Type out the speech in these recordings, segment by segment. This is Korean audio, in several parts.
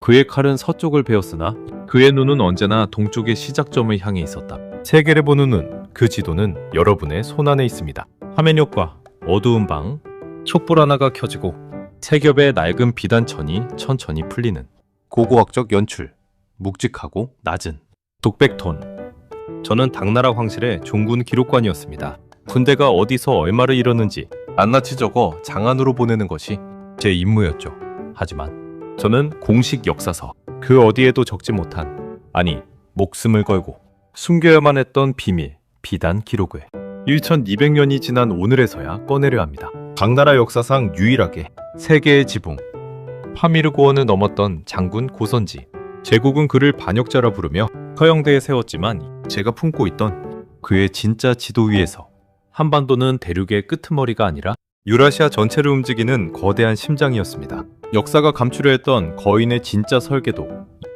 그의 칼은 서쪽을 베었으나 그의 눈은 언제나 동쪽의 시작점을 향해 있었다. 세계를 보는 눈, 그 지도는 여러분의 손안에 있습니다. 화면역과 어두운 방, 촛불 하나가 켜지고 세 겹의 낡은 비단천이 천천히 풀리는 고고학적 연출, 묵직하고 낮은 독백톤. 저는 당나라 황실의 종군 기록관이었습니다. 군대가 어디서 얼마를 잃었는지 낱낱이 적어 장안으로 보내는 것이 제 임무였죠. 하지만 저는 공식 역사서 그 어디에도 적지 못한, 아니 목숨을 걸고 숨겨야만 했던 비밀, 비단 기록을 1200년이 지난 오늘에서야 꺼내려 합니다. 당나라 역사상 유일하게 세계의 지붕, 파미르고원을 넘었던 장군 고선지. 제국은 그를 반역자라 부르며 서영대에 세웠지만 제가 품고 있던 그의 진짜 지도 위에서 한반도는 대륙의 끄트머리가 아니라 유라시아 전체를 움직이는 거대한 심장이었습니다. 역사가 감추려 했던 거인의 진짜 설계도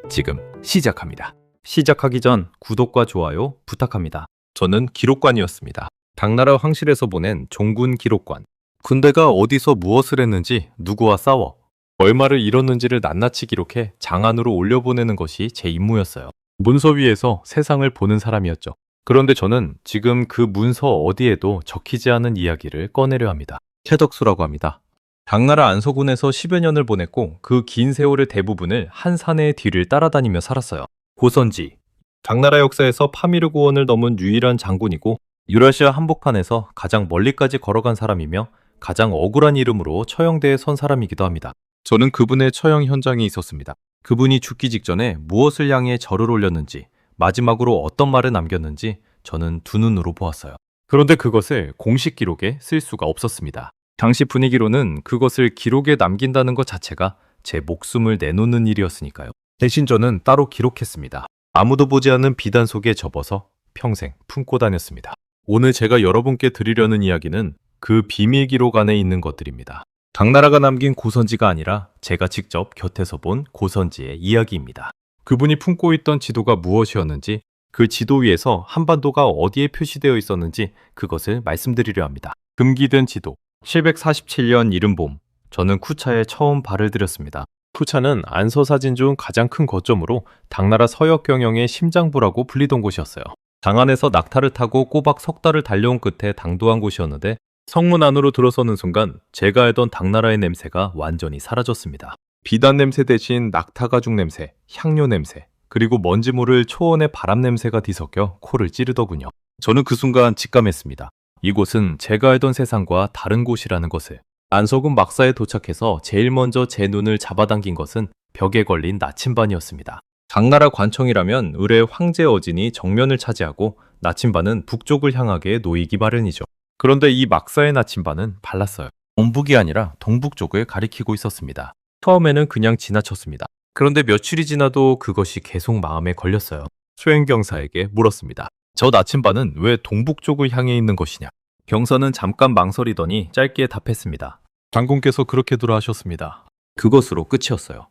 지금 시작합니다. 시작하기 전 구독과 좋아요 부탁합니다. 저는 기록관이었습니다. 당나라 황실에서 보낸 종군 기록관. 군대가 어디서 무엇을 했는지, 누구와 싸워, 얼마를 잃었는지를 낱낱이 기록해 장안으로 올려보내는 것이 제 임무였어요. 문서 위에서 세상을 보는 사람이었죠. 그런데 저는 지금 그 문서 어디에도 적히지 않은 이야기를 꺼내려 합니다. 태덕수라고 합니다. 당나라 안서군에서 10여 년을 보냈고 그 긴 세월의 대부분을 한 사내의 뒤를 따라다니며 살았어요. 고선지. 당나라 역사에서 파미르고원을 넘은 유일한 장군이고 유라시아 한복판에서 가장 멀리까지 걸어간 사람이며 가장 억울한 이름으로 처형대에 선 사람이기도 합니다. 저는 그분의 처형 현장에 있었습니다. 그분이 죽기 직전에 무엇을 향해 절을 올렸는지, 마지막으로 어떤 말을 남겼는지 저는 두 눈으로 보았어요. 그런데 그것을 공식 기록에 쓸 수가 없었습니다. 당시 분위기로는 그것을 기록에 남긴다는 것 자체가 제 목숨을 내놓는 일이었으니까요. 대신 저는 따로 기록했습니다. 아무도 보지 않는 비단 속에 접어서 평생 품고 다녔습니다. 오늘 제가 여러분께 드리려는 이야기는 그 비밀 기록 안에 있는 것들입니다. 당나라가 남긴 고선지가 아니라 제가 직접 곁에서 본 고선지의 이야기입니다. 그분이 품고 있던 지도가 무엇이었는지, 그 지도 위에서 한반도가 어디에 표시되어 있었는지 그것을 말씀드리려 합니다. 금기된 지도. 747년 이른봄, 저는 쿠차에 처음 발을 들였습니다. 쿠차는 안서사진 중 가장 큰 거점으로 당나라 서역 경영의 심장부라고 불리던 곳이었어요. 장안에서 낙타를 타고 꼬박 석 달을 달려온 끝에 당도한 곳이었는데 성문 안으로 들어서는 순간 제가 알던 당나라의 냄새가 완전히 사라졌습니다. 비단 냄새 대신 낙타 가죽 냄새, 향료 냄새, 그리고 뭔지 모를 초원의 바람 냄새가 뒤섞여 코를 찌르더군요. 저는 그 순간 직감했습니다. 이곳은 제가 알던 세상과 다른 곳이라는 것을. 안서군 막사에 도착해서 제일 먼저 제 눈을 잡아당긴 것은 벽에 걸린 나침반이었습니다. 당나라 관청이라면 을의 황제 어진이 정면을 차지하고 나침반은 북쪽을 향하게 놓이기 마련이죠. 그런데 이 막사의 나침반은 발랐어요. 동북이 아니라 동북쪽을 가리키고 있었습니다. 처음에는 그냥 지나쳤습니다. 그런데 며칠이 지나도 그것이 계속 마음에 걸렸어요. 수행경사에게 물었습니다. 저 나침반은 왜 동북쪽을 향해 있는 것이냐? 경사는 잠깐 망설이더니 짧게 답했습니다. 장군께서 그렇게들 하셨습니다. 그것으로 끝이었어요.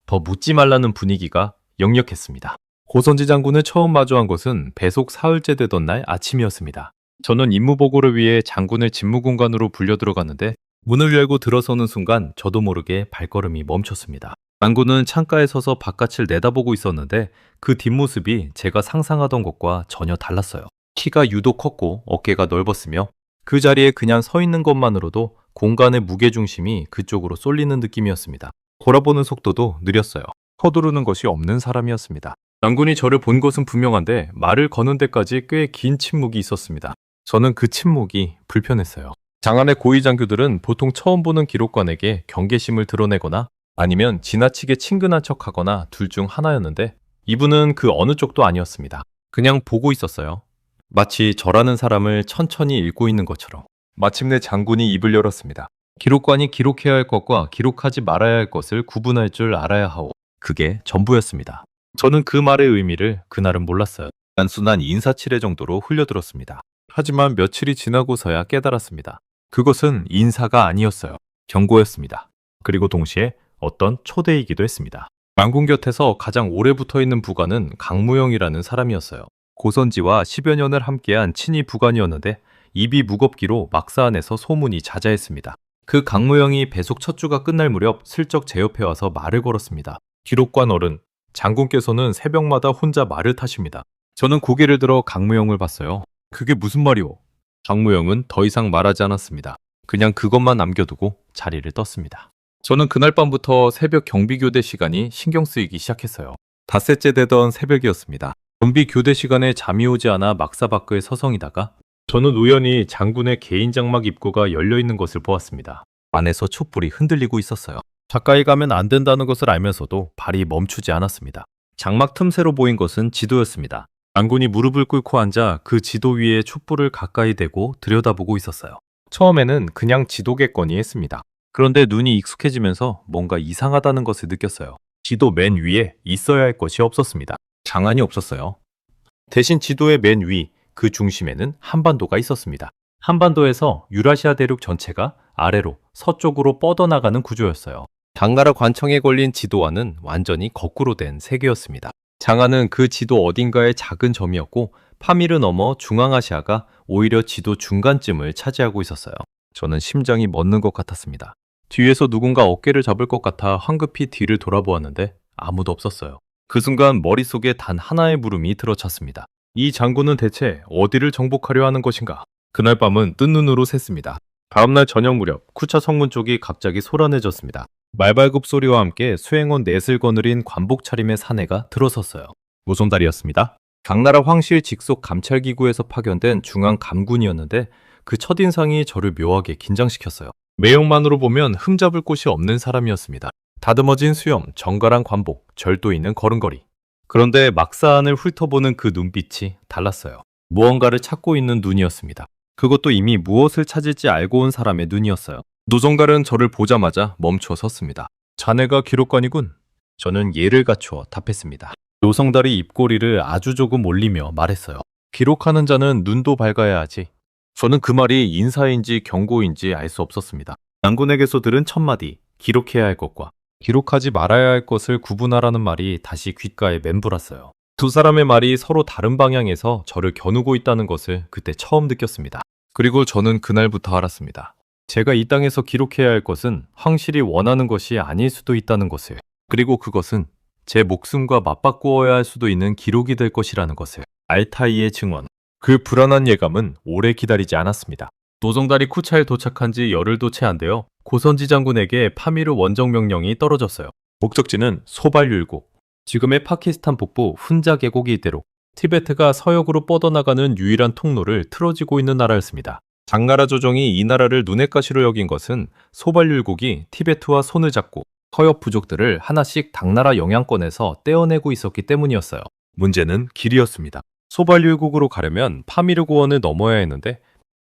더 묻지 말라는 분위기가 역력했습니다. 고선지 장군을 처음 마주한 것은 배속 사흘째 되던 날 아침이었습니다. 저는 임무 보고를 위해 장군을 집무공간으로 불려 들어갔는데 문을 열고 들어서는 순간 저도 모르게 발걸음이 멈췄습니다. 장군은 창가에 서서 바깥을 내다보고 있었는데 그 뒷모습이 제가 상상하던 것과 전혀 달랐어요. 키가 유독 컸고 어깨가 넓었으며 그 자리에 그냥 서 있는 것만으로도 공간의 무게중심이 그쪽으로 쏠리는 느낌이었습니다. 돌아보는 속도도 느렸어요. 서두르는 것이 없는 사람이었습니다. 장군이 저를 본 것은 분명한데 말을 거는 데까지 꽤 긴 침묵이 있었습니다. 저는 그 침묵이 불편했어요. 장안의 고위 장교들은 보통 처음 보는 기록관에게 경계심을 드러내거나 아니면 지나치게 친근한 척하거나 둘 중 하나였는데 이분은 그 어느 쪽도 아니었습니다. 그냥 보고 있었어요. 마치 저라는 사람을 천천히 읽고 있는 것처럼. 마침내 장군이 입을 열었습니다. 기록관이 기록해야 할 것과 기록하지 말아야 할 것을 구분할 줄 알아야 하오. 그게 전부였습니다. 저는 그 말의 의미를 그날은 몰랐어요. 단순한 인사치레 정도로 흘려들었습니다. 하지만 며칠이 지나고서야 깨달았습니다. 그것은 인사가 아니었어요. 경고였습니다. 그리고 동시에 어떤 초대이기도 했습니다. 장군 곁에서 가장 오래 붙어있는 부관은 강무영이라는 사람이었어요. 고선지와 10여 년을 함께한 친위 부관이었는데 입이 무겁기로 막사 안에서 소문이 자자했습니다. 그 강무영이 배속 첫 주가 끝날 무렵 슬쩍 제 옆에 와서 말을 걸었습니다. 기록관 어른, 장군께서는 새벽마다 혼자 말을 타십니다. 저는 고개를 들어 강무영을 봤어요. 그게 무슨 말이오? 강무영은 더 이상 말하지 않았습니다. 그냥 그것만 남겨두고 자리를 떴습니다. 저는 그날 밤부터 새벽 경비교대 시간이 신경 쓰이기 시작했어요. 닷새째 되던 새벽이었습니다. 경비 교대 시간에 잠이 오지 않아 막사 밖에 서성이다가 저는 우연히 장군의 개인 장막 입구가 열려있는 것을 보았습니다. 안에서 촛불이 흔들리고 있었어요. 가까이 가면 안 된다는 것을 알면서도 발이 멈추지 않았습니다. 장막 틈새로 보인 것은 지도였습니다. 장군이 무릎을 꿇고 앉아 그 지도 위에 촛불을 가까이 대고 들여다보고 있었어요. 처음에는 그냥 지도겠거니 했습니다. 그런데 눈이 익숙해지면서 뭔가 이상하다는 것을 느꼈어요. 지도 맨 위에 있어야 할 것이 없었습니다. 장안이 없었어요. 대신 지도의 맨 위, 그 중심에는 한반도가 있었습니다. 한반도에서 유라시아 대륙 전체가 아래로 서쪽으로 뻗어나가는 구조였어요. 당나라 관청에 걸린 지도와는 완전히 거꾸로 된 세계였습니다. 장안은 그 지도 어딘가의 작은 점이었고 파미르 넘어 중앙아시아가 오히려 지도 중간쯤을 차지하고 있었어요. 저는 심장이 멎는 것 같았습니다. 뒤에서 누군가 어깨를 잡을 것 같아 황급히 뒤를 돌아보았는데 아무도 없었어요. 그 순간 머릿속에 단 하나의 물음이 들어찼습니다. 이 장군은 대체 어디를 정복하려 하는 것인가? 그날 밤은 뜬 눈으로 샜습니다. 다음날 저녁 무렵 쿠차 성문 쪽이 갑자기 소란해졌습니다. 말발굽 소리와 함께 수행원 넷을 거느린 관복 차림의 사내가 들어섰어요. 노송달이었습니다. 당나라 황실 직속 감찰기구에서 파견된 중앙 감군이었는데 그 첫인상이 저를 묘하게 긴장시켰어요. 매형만으로 보면 흠잡을 곳이 없는 사람이었습니다. 다듬어진 수염, 정갈한 관복, 절도 있는 걸음걸이. 그런데 막사안을 훑어보는 그 눈빛이 달랐어요. 무언가를 찾고 있는 눈이었습니다. 그것도 이미 무엇을 찾을지 알고 온 사람의 눈이었어요. 노정갈은 저를 보자마자 멈춰 섰습니다. 자네가 기록관이군. 저는 예를 갖추어 답했습니다. 노성달이 입꼬리를 아주 조금 올리며 말했어요. 기록하는 자는 눈도 밝아야 하지. 저는 그 말이 인사인지 경고인지 알 수 없었습니다. 장군에게서 들은 첫마디, 기록해야 할 것과 기록하지 말아야 할 것을 구분하라는 말이 다시 귓가에 맴돌았어요. 두 사람의 말이 서로 다른 방향에서 저를 겨누고 있다는 것을 그때 처음 느꼈습니다. 그리고 저는 그날부터 알았습니다. 제가 이 땅에서 기록해야 할 것은 황실이 원하는 것이 아닐 수도 있다는 것을, 그리고 그것은 제 목숨과 맞바꾸어야 할 수도 있는 기록이 될 것이라는 것을. 알타이의 증언. 그 불안한 예감은 오래 기다리지 않았습니다. 노정달이 쿠차에 도착한 지 열흘도 채 안 되어 고선지 장군에게 파미르 원정 명령이 떨어졌어요. 목적지는 소발율곡, 지금의 파키스탄 북부 훈자 계곡 일대로 티베트가 서역으로 뻗어나가는 유일한 통로를 틀어지고 있는 나라였습니다. 당나라 조정이 이 나라를 눈엣 가시로 여긴 것은 소발율곡이 티베트와 손을 잡고 서역 부족들을 하나씩 당나라 영향권에서 떼어내고 있었기 때문이었어요. 문제는 길이었습니다. 소발율곡으로 가려면 파미르 고원을 넘어야 했는데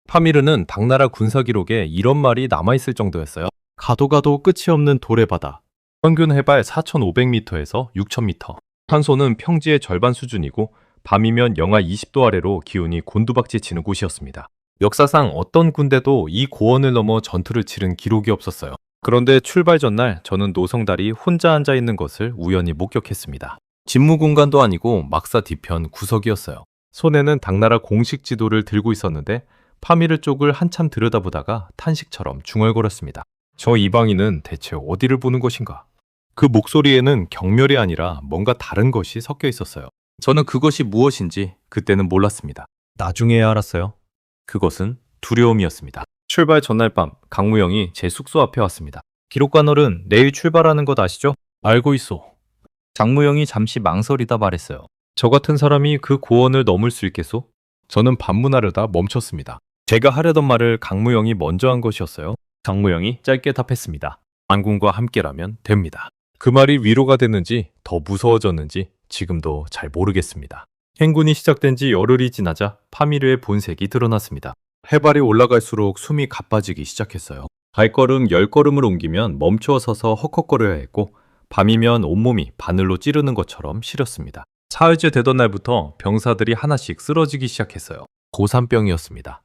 파미르는 당나라 군사 기록에 이런 말이 남아있을 정도였어요. 가도 가도 끝이 없는 돌의 바다. 평균 해발 4,500m에서 6,000m. 탄소는 평지의 절반 수준이고 밤이면 영하 20도 아래로 기온이 곤두박질 치는 곳이었습니다. 역사상 어떤 군대도 이 고원을 넘어 전투를 치른 기록이 없었어요. 그런데 출발 전날 저는 노성달이 혼자 앉아 있는 것을 우연히 목격했습니다. 집무 공간도 아니고 막사 뒤편 구석이었어요. 손에는 당나라 공식 지도를 들고 있었는데 파미르 쪽을 한참 들여다보다가 탄식처럼 중얼거렸습니다. 저 이방인은 대체 어디를 보는 것인가? 그 목소리에는 경멸이 아니라 뭔가 다른 것이 섞여 있었어요. 저는 그것이 무엇인지 그때는 몰랐습니다. 나중에야 알았어요. 그것은 두려움이었습니다. 출발 전날 밤 강무영이 제 숙소 앞에 왔습니다. 기록관 어른, 내일 출발하는 것 아시죠? 알고 있소. 장무영이 잠시 망설이다 말했어요. 저 같은 사람이 그 고원을 넘을 수 있겠소? 저는 반문하려다 멈췄습니다. 제가 하려던 말을 강무영이 먼저 한 것이었어요. 강무영이 짧게 답했습니다. 장군과 함께라면 됩니다. 그 말이 위로가 됐는지 더 무서워졌는지 지금도 잘 모르겠습니다. 행군이 시작된 지 열흘이 지나자 파미르의 본색이 드러났습니다. 해발이 올라갈수록 숨이 가빠지기 시작했어요. 발걸음 10걸음을 옮기면 멈추어 서서 헉헉거려야 했고 밤이면 온몸이 바늘로 찌르는 것처럼 시렸습니다. 사흘째 되던 날부터 병사들이 하나씩 쓰러지기 시작했어요. 고산병이었습니다.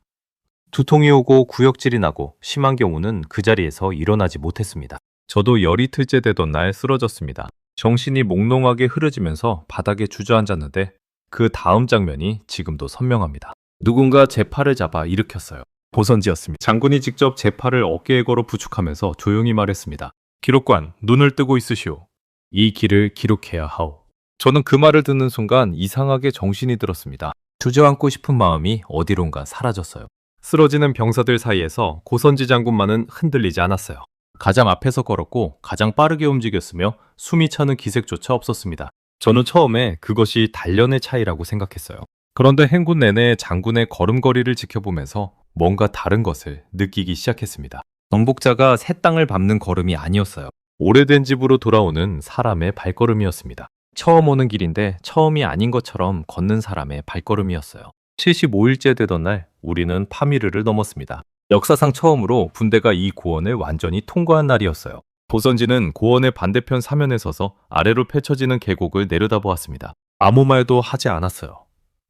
두통이 오고 구역질이 나고 심한 경우는 그 자리에서 일어나지 못했습니다. 저도 열 이틀째 되던 날 쓰러졌습니다. 정신이 몽롱하게 흐려지면서 바닥에 주저앉았는데 그 다음 장면이 지금도 선명합니다. 누군가 제 팔을 잡아 일으켰어요. 보선지였습니다. 장군이 직접 제 팔을 어깨에 걸어 부축하면서 조용히 말했습니다. 기록관, 눈을 뜨고 있으시오. 이 길을 기록해야 하오. 저는 그 말을 듣는 순간 이상하게 정신이 들었습니다. 주저앉고 싶은 마음이 어디론가 사라졌어요. 쓰러지는 병사들 사이에서 고선지 장군만은 흔들리지 않았어요. 가장 앞에서 걸었고 가장 빠르게 움직였으며 숨이 차는 기색조차 없었습니다. 저는 처음에 그것이 단련의 차이라고 생각했어요. 그런데 행군 내내 장군의 걸음걸이를 지켜보면서 뭔가 다른 것을 느끼기 시작했습니다. 정복자가 새 땅을 밟는 걸음이 아니었어요. 오래된 집으로 돌아오는 사람의 발걸음이었습니다. 처음 오는 길인데 처음이 아닌 것처럼 걷는 사람의 발걸음이었어요. 75일째 되던 날 우리는 파미르를 넘었습니다. 역사상 처음으로 분대가 이 고원을 완전히 통과한 날이었어요. 보선지는 고원의 반대편 사면에 서서 아래로 펼쳐지는 계곡을 내려다보았습니다. 아무 말도 하지 않았어요.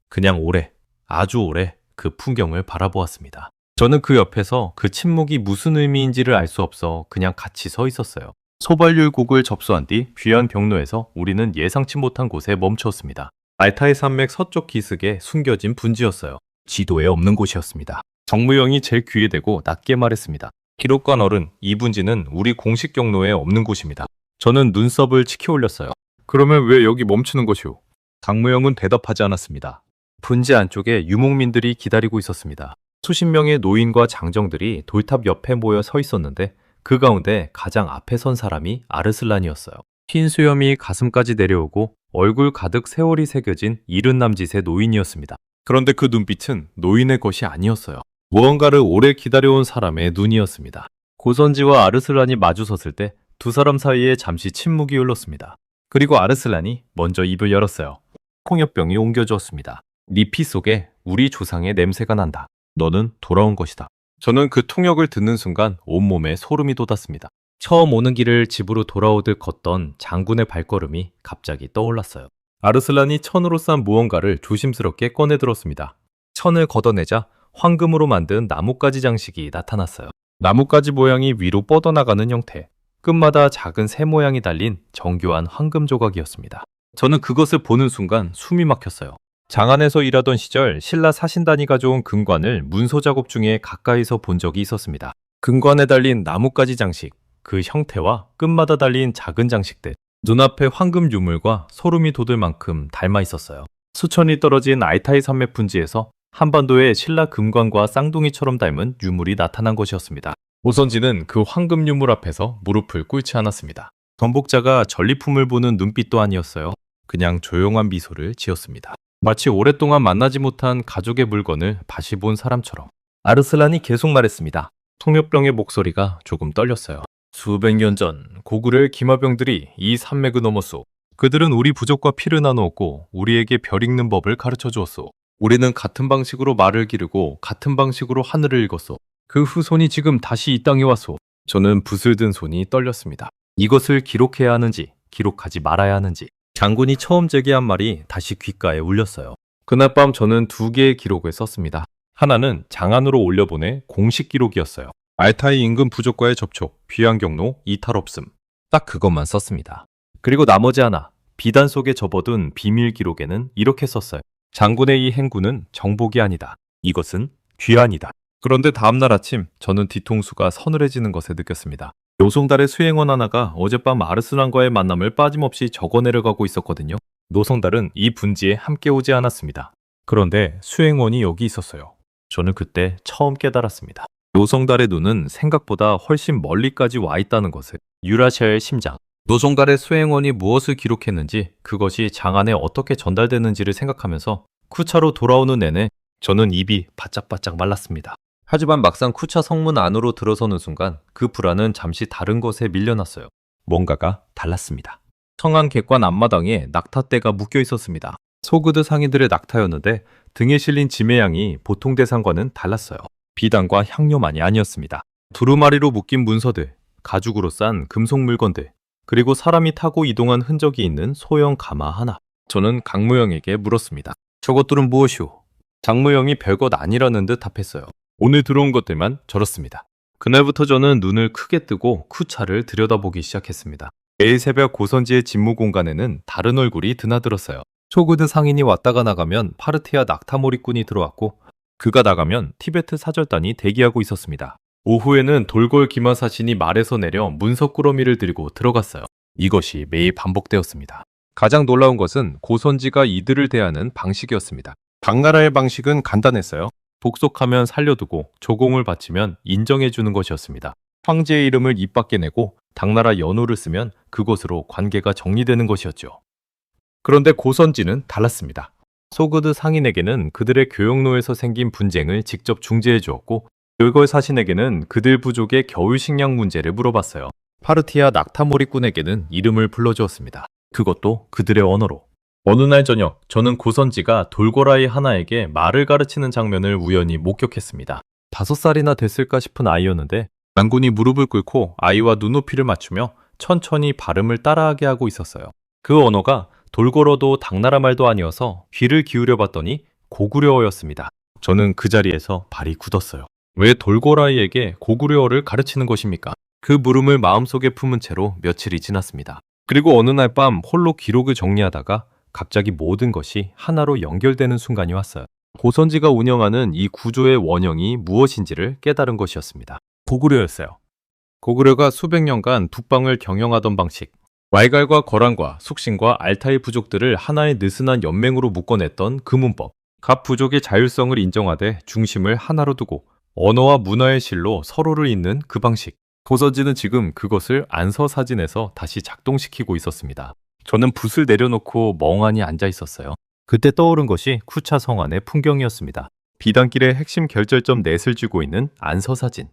그냥 오래, 아주 오래 그 풍경을 바라보았습니다. 저는 그 옆에서 그 침묵이 무슨 의미인지를 알 수 없어 그냥 같이 서 있었어요. 소발률곡을 접수한 뒤 귀한 병로에서 우리는 예상치 못한 곳에 멈추었습니다. 알타이 산맥 서쪽 기슭에 숨겨진 분지였어요. 지도에 없는 곳이었습니다. 정무영이 제 귀에 대고 낮게 말했습니다. 기록관 어른, 이 분지는 우리 공식 경로에 없는 곳입니다. 저는 눈썹을 치켜 올렸어요. 그러면 왜 여기 멈추는 것이오? 장무영은 대답하지 않았습니다. 분지 안쪽에 유목민들이 기다리고 있었습니다. 수십 명의 노인과 장정들이 돌탑 옆에 모여 서 있었는데 그 가운데 가장 앞에 선 사람이 아르슬란이었어요. 흰 수염이 가슴까지 내려오고 얼굴 가득 세월이 새겨진 이른 남짓의 노인이었습니다. 그런데 그 눈빛은 노인의 것이 아니었어요. 무언가를 오래 기다려온 사람의 눈이었습니다. 고선지와 아르슬란이 마주섰을 때 두 사람 사이에 잠시 침묵이 흘렀습니다. 그리고 아르슬란이 먼저 입을 열었어요. 홍역병이 옮겨주었습니다. 네 피 속에 우리 조상의 냄새가 난다. 너는 돌아온 것이다. 저는 그 통역을 듣는 순간 온몸에 소름이 돋았습니다. 처음 오는 길을 집으로 돌아오듯 걷던 장군의 발걸음이 갑자기 떠올랐어요. 아르슬란이 천으로 싼 무언가를 조심스럽게 꺼내들었습니다. 천을 걷어내자 황금으로 만든 나뭇가지 장식이 나타났어요. 나뭇가지 모양이 위로 뻗어나가는 형태, 끝마다 작은 새 모양이 달린 정교한 황금 조각이었습니다. 저는 그것을 보는 순간 숨이 막혔어요. 장안에서 일하던 시절 신라 사신단이 가져온 금관을 문서 작업 중에 가까이서 본 적이 있었습니다. 금관에 달린 나뭇가지 장식, 그 형태와 끝마다 달린 작은 장식들, 눈앞에 황금 유물과 소름이 돋을 만큼 닮아 있었어요. 수천이 떨어진 알타이 산맥 분지에서 한반도의 신라 금관과 쌍둥이처럼 닮은 유물이 나타난 것이었습니다. 오선지는 그 황금 유물 앞에서 무릎을 꿇지 않았습니다. 전복자가 전리품을 보는 눈빛도 아니었어요. 그냥 조용한 미소를 지었습니다. 마치 오랫동안 만나지 못한 가족의 물건을 다시 본 사람처럼. 아르슬란이 계속 말했습니다. 통역병의 목소리가 조금 떨렸어요. 수백 년 전 고구려의 기마병들이 이 산맥을 넘었소. 그들은 우리 부족과 피를 나누었고 우리에게 별 읽는 법을 가르쳐 주었소. 우리는 같은 방식으로 말을 기르고 같은 방식으로 하늘을 읽었소. 그 후손이 지금 다시 이 땅에 왔소. 저는 붓을 든 손이 떨렸습니다. 이것을 기록해야 하는지 기록하지 말아야 하는지. 장군이 처음 제기한 말이 다시 귓가에 울렸어요. 그날 밤 저는 두 개의 기록을 썼습니다. 하나는 장안으로 올려보내 공식 기록이었어요. 알타이 인근 부족과의 접촉, 귀환 경로, 이탈 없음. 딱 그것만 썼습니다. 그리고 나머지 하나, 비단 속에 접어둔 비밀 기록에는 이렇게 썼어요. 장군의 이 행군은 정복이 아니다. 이것은 귀환이다. 그런데 다음날 아침 저는 뒤통수가 서늘해지는 것을 느꼈습니다. 노송달의 수행원 하나가 어젯밤 아르슬란과의 만남을 빠짐없이 적어 내려가고 있었거든요. 노송달은 이 분지에 함께 오지 않았습니다. 그런데 수행원이 여기 있었어요. 저는 그때 처음 깨달았습니다. 노송달의 눈은 생각보다 훨씬 멀리까지 와 있다는 것을. 유라시아의 심장. 노송달의 수행원이 무엇을 기록했는지, 그것이 장안에 어떻게 전달되는지를 생각하면서 쿠차로 돌아오는 내내 저는 입이 바짝바짝 말랐습니다. 하지만 막상 쿠차 성문 안으로 들어서는 순간 그 불안은 잠시 다른 것에 밀려났어요. 뭔가가 달랐습니다. 성안 객관 앞마당에 낙타떼가 묶여 있었습니다. 소그드 상인들의 낙타였는데 등에 실린 짐의 양이 보통 대상과는 달랐어요. 비단과 향료만이 아니었습니다. 두루마리로 묶인 문서들, 가죽으로 싼 금속 물건들, 그리고 사람이 타고 이동한 흔적이 있는 소형 가마 하나. 저는 강무영에게 물었습니다. 저것들은 무엇이오? 장무영이 별것 아니라는 듯 답했어요. 오늘 들어온 것들만 저렇습니다. 그날부터 저는 눈을 크게 뜨고 쿠차를 들여다보기 시작했습니다. 매일 새벽 고선지의 집무 공간에는 다른 얼굴이 드나들었어요. 초그드 상인이 왔다가 나가면 파르티아 낙타몰이꾼이 들어왔고, 그가 나가면 티베트 사절단이 대기하고 있었습니다. 오후에는 돌골 기마사신이 말에서 내려 문석꾸러미를 들고 들어갔어요. 이것이 매일 반복되었습니다. 가장 놀라운 것은 고선지가 이들을 대하는 방식이었습니다. 당나라의 방식은 간단했어요. 복속하면 살려두고 조공을 바치면 인정해주는 것이었습니다. 황제의 이름을 입 밖에 내고 당나라 연호를 쓰면 그것으로 관계가 정리되는 것이었죠. 그런데 고선지는 달랐습니다. 소그드 상인에게는 그들의 교역로에서 생긴 분쟁을 직접 중재해 주었고, 요걸 사신에게는 그들 부족의 겨울 식량 문제를 물어봤어요. 파르티아 낙타몰이꾼에게는 이름을 불러주었습니다. 그것도 그들의 언어로. 어느 날 저녁, 저는 고선지가 돌고라이 하나에게 말을 가르치는 장면을 우연히 목격했습니다. 5살이나 됐을까 싶은 아이였는데 장군이 무릎을 꿇고 아이와 눈높이를 맞추며 천천히 발음을 따라하게 하고 있었어요. 그 언어가 돌고러도 당나라 말도 아니어서 귀를 기울여 봤더니 고구려어였습니다. 저는 그 자리에서 발이 굳었어요. 왜 돌고라이에게 고구려어를 가르치는 것입니까? 그 물음을 마음속에 품은 채로 며칠이 지났습니다. 그리고 어느 날 밤 홀로 기록을 정리하다가 갑자기 모든 것이 하나로 연결되는 순간이 왔어요. 고선지가 운영하는 이 구조의 원형이 무엇인지를 깨달은 것이었습니다. 고구려였어요. 고구려가 수백 년간 북방을 경영하던 방식, 왈갈과 거란과 숙신과 알타이 부족들을 하나의 느슨한 연맹으로 묶어냈던 그 문법, 각 부족의 자율성을 인정하되 중심을 하나로 두고 언어와 문화의 실로 서로를 잇는 그 방식. 고선지는 지금 그것을 안서사진에서 다시 작동시키고 있었습니다. 저는 붓을 내려놓고 멍하니 앉아 있었어요. 그때 떠오른 것이 쿠차 성안의 풍경이었습니다. 비단길의 핵심 결절점 넷을 쥐고 있는 안서사진.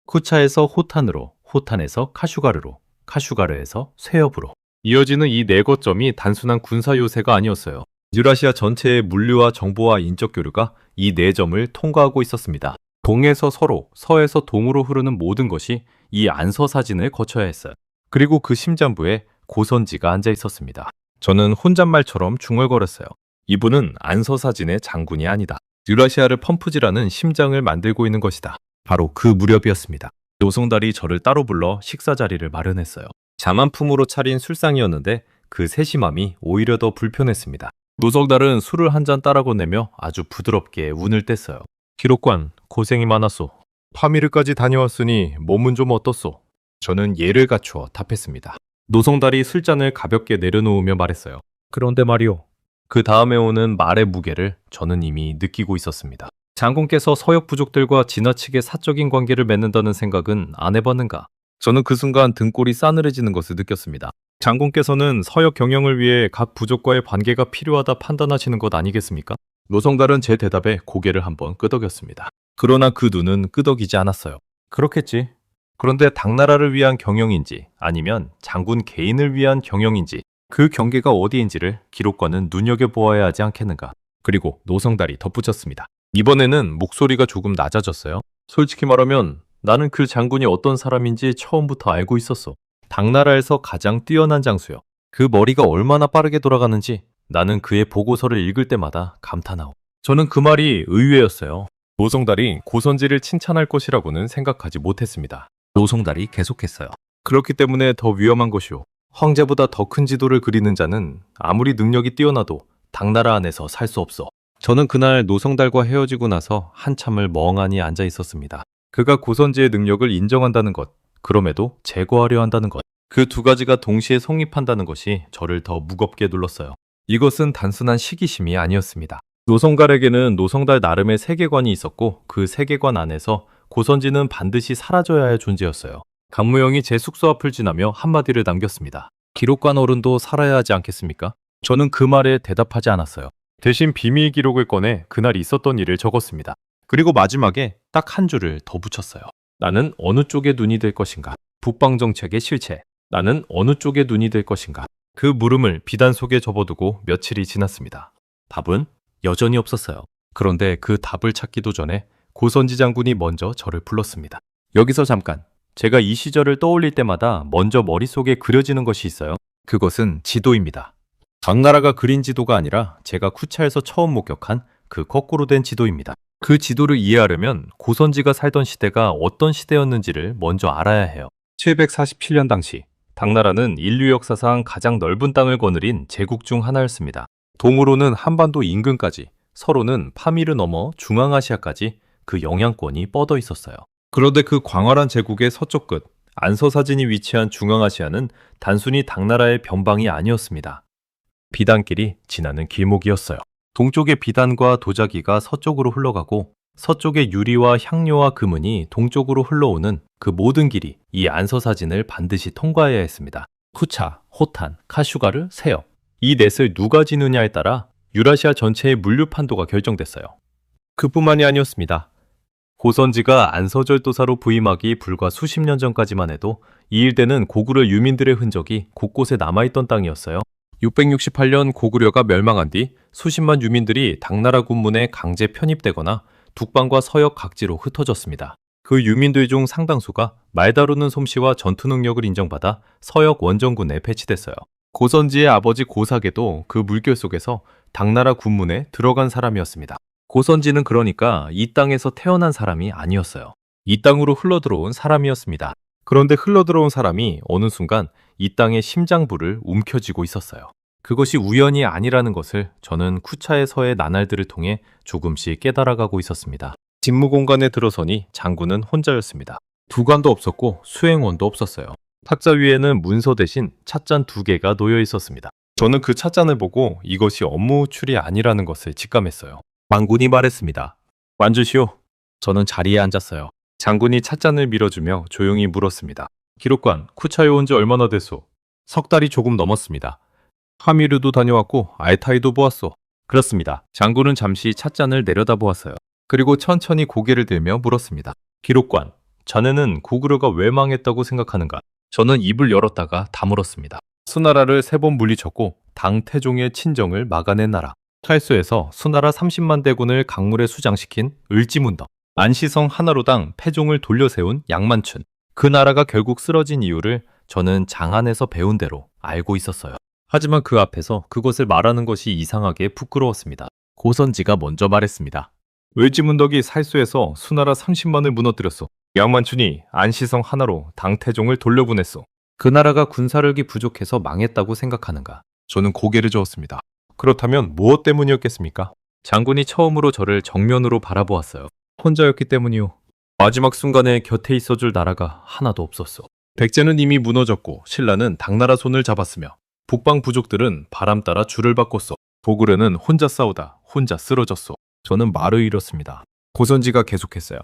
쿠차에서 호탄으로, 호탄에서 카슈가르로, 카슈가르에서 쇠협으로 이어지는 이 네 거점이 단순한 군사 요새가 아니었어요. 유라시아 전체의 물류와 정보와 인적 교류가 이 네 점을 통과하고 있었습니다. 동에서 서로, 서에서 동으로 흐르는 모든 것이 이 안서사진을 거쳐야 했어요. 그리고 그 심장부에 고선지가 앉아 있었습니다. 저는 혼잣말처럼 중얼거렸어요. 이분은 안서사진의 장군이 아니다. 유라시아를 펌프질하는 심장을 만들고 있는 것이다. 바로 그 무렵이었습니다. 노송달이 저를 따로 불러 식사 자리를 마련했어요. 자만품으로 차린 술상이었는데 그 세심함이 오히려 더 불편했습니다. 노송달은 술을 한 잔 따라 건네며 아주 부드럽게 운을 뗐어요. 기록관, 고생이 많았소. 파미르까지 다녀왔으니 몸은 좀 어떻소? 저는 예를 갖추어 답했습니다. 노송달이 술잔을 가볍게 내려놓으며 말했어요. 그런데 말이오. 그 다음에 오는 말의 무게를 저는 이미 느끼고 있었습니다. 장군께서 서역 부족들과 지나치게 사적인 관계를 맺는다는 생각은 안 해봤는가? 저는 그 순간 등골이 싸늘해지는 것을 느꼈습니다. 장군께서는 서역 경영을 위해 각 부족과의 관계가 필요하다 판단하시는 것 아니겠습니까? 노성달은 제 대답에 고개를 한번 끄덕였습니다. 그러나 그 눈은 끄덕이지 않았어요. 그렇겠지. 그런데 당나라를 위한 경영인지 아니면 장군 개인을 위한 경영인지 그 경계가 어디인지를 기록관은 눈여겨보아야 하지 않겠는가. 그리고 노성달이 덧붙였습니다. 이번에는 목소리가 조금 낮아졌어요. 솔직히 말하면 나는 그 장군이 어떤 사람인지 처음부터 알고 있었어. 당나라에서 가장 뛰어난 장수요. 그 머리가 얼마나 빠르게 돌아가는지 나는 그의 보고서를 읽을 때마다 감탄하오. 저는 그 말이 의외였어요. 노성달이 고선지를 칭찬할 것이라고는 생각하지 못했습니다. 노성달이 계속했어요. 그렇기 때문에 더 위험한 것이오. 황제보다 더 큰 지도를 그리는 자는 아무리 능력이 뛰어나도 당나라 안에서 살 수 없어. 저는 그날 노성달과 헤어지고 나서 한참을 멍하니 앉아 있었습니다. 그가 고선지의 능력을 인정한다는 것, 그럼에도 제거하려 한다는 것, 그 두 가지가 동시에 성립한다는 것이 저를 더 무겁게 눌렀어요. 이것은 단순한 시기심이 아니었습니다. 노성달에게는 노성달 나름의 세계관이 있었고 그 세계관 안에서 고선지는 반드시 사라져야 할 존재였어요. 강무영이 제 숙소 앞을 지나며 한마디를 남겼습니다. 기록관 어른도 살아야 하지 않겠습니까? 저는 그 말에 대답하지 않았어요. 대신 비밀 기록을 꺼내 그날 있었던 일을 적었습니다. 그리고 마지막에 딱 한 줄을 더 붙였어요. 나는 어느 쪽의 눈이 될 것인가? 북방 정책의 실체. 나는 어느 쪽의 눈이 될 것인가? 그 물음을 비단 속에 접어두고 며칠이 지났습니다. 답은 여전히 없었어요. 그런데 그 답을 찾기도 전에 고선지 장군이 먼저 저를 불렀습니다. 여기서 잠깐. 제가 이 시절을 떠올릴 때마다 먼저 머릿속에 그려지는 것이 있어요. 그것은 지도입니다. 당나라가 그린 지도가 아니라 제가 쿠차에서 처음 목격한 그 거꾸로 된 지도입니다. 그 지도를 이해하려면 고선지가 살던 시대가 어떤 시대였는지를 먼저 알아야 해요. 747년 당시 당나라는 인류 역사상 가장 넓은 땅을 거느린 제국 중 하나였습니다. 동으로는 한반도 인근까지, 서로는 파미를 넘어 중앙아시아까지 그 영향권이 뻗어 있었어요. 그런데 그 광활한 제국의 서쪽 끝, 안서 사진이 위치한 중앙아시아는 단순히 당나라의 변방이 아니었습니다. 비단길이 지나는 길목이었어요. 동쪽의 비단과 도자기가 서쪽으로 흘러가고 서쪽의 유리와 향료와 금은이 동쪽으로 흘러오는 그 모든 길이 이 안서 사진을 반드시 통과해야 했습니다. 쿠차, 호탄, 카슈가르, 세역. 이 넷을 누가 지느냐에 따라 유라시아 전체의 물류 판도가 결정됐어요. 그뿐만이 아니었습니다. 고선지가 안서절도사로 부임하기 불과 수십 년 전까지만 해도 이 일대는 고구려 유민들의 흔적이 곳곳에 남아있던 땅이었어요. 668년 고구려가 멸망한 뒤 수십만 유민들이 당나라 군문에 강제 편입되거나 북방과 서역 각지로 흩어졌습니다. 그 유민들 중 상당수가 말 다루는 솜씨와 전투 능력을 인정받아 서역 원정군에 배치됐어요. 고선지의 아버지 고사계도 그 물결 속에서 당나라 군문에 들어간 사람이었습니다. 고선지는 그러니까 이 땅에서 태어난 사람이 아니었어요. 이 땅으로 흘러들어온 사람이었습니다. 그런데 흘러들어온 사람이 어느 순간 이 땅의 심장부를 움켜쥐고 있었어요. 그것이 우연이 아니라는 것을 저는 쿠차에서의 나날들을 통해 조금씩 깨달아가고 있었습니다. 직무 공간에 들어서니 장군은 혼자였습니다. 두관도 없었고 수행원도 없었어요. 탁자 위에는 문서 대신 찻잔 2개가 놓여 있었습니다. 저는 그 찻잔을 보고 이것이 업무 호출이 아니라는 것을 직감했어요. 장군이 말했습니다. 앉으시오. 저는 자리에 앉았어요. 장군이 찻잔을 밀어주며 조용히 물었습니다. 기록관, 쿠차에 온 지 얼마나 됐소? 석 달이 조금 넘었습니다. 하미르도 다녀왔고 알타이도 보았소. 그렇습니다. 장군은 잠시 찻잔을 내려다보았어요. 그리고 천천히 고개를 들며 물었습니다. 기록관, 자네는 고구려가 왜 망했다고 생각하는가? 저는 입을 열었다가 다물었습니다. 수나라를 3번 물리쳤고 당 태종의 친정을 막아낸 나라. 탈수에서 수나라 30만 대군을 강물에 수장시킨 을지문덕. 안시성 하나로당 패종을 돌려세운 양만춘. 그 나라가 결국 쓰러진 이유를 저는 장안에서 배운 대로 알고 있었어요. 하지만 그 앞에서 그것을 말하는 것이 이상하게 부끄러웠습니다. 고선지가 먼저 말했습니다. 을지문덕이 살수에서 수나라 30만을 무너뜨렸소. 양만춘이 안시성 하나로 당태종을 돌려보냈소. 그 나라가 군사력이 부족해서 망했다고 생각하는가? 저는 고개를 저었습니다. 그렇다면 무엇 때문이었겠습니까? 장군이 처음으로 저를 정면으로 바라보았어요. 혼자였기 때문이요. 마지막 순간에 곁에 있어줄 나라가 하나도 없었소. 백제는 이미 무너졌고 신라는 당나라 손을 잡았으며 북방 부족들은 바람 따라 줄을 바꿨소. 고구려는 혼자 싸우다 혼자 쓰러졌소. 저는 말을 잃었습니다. 고선지가 계속했어요.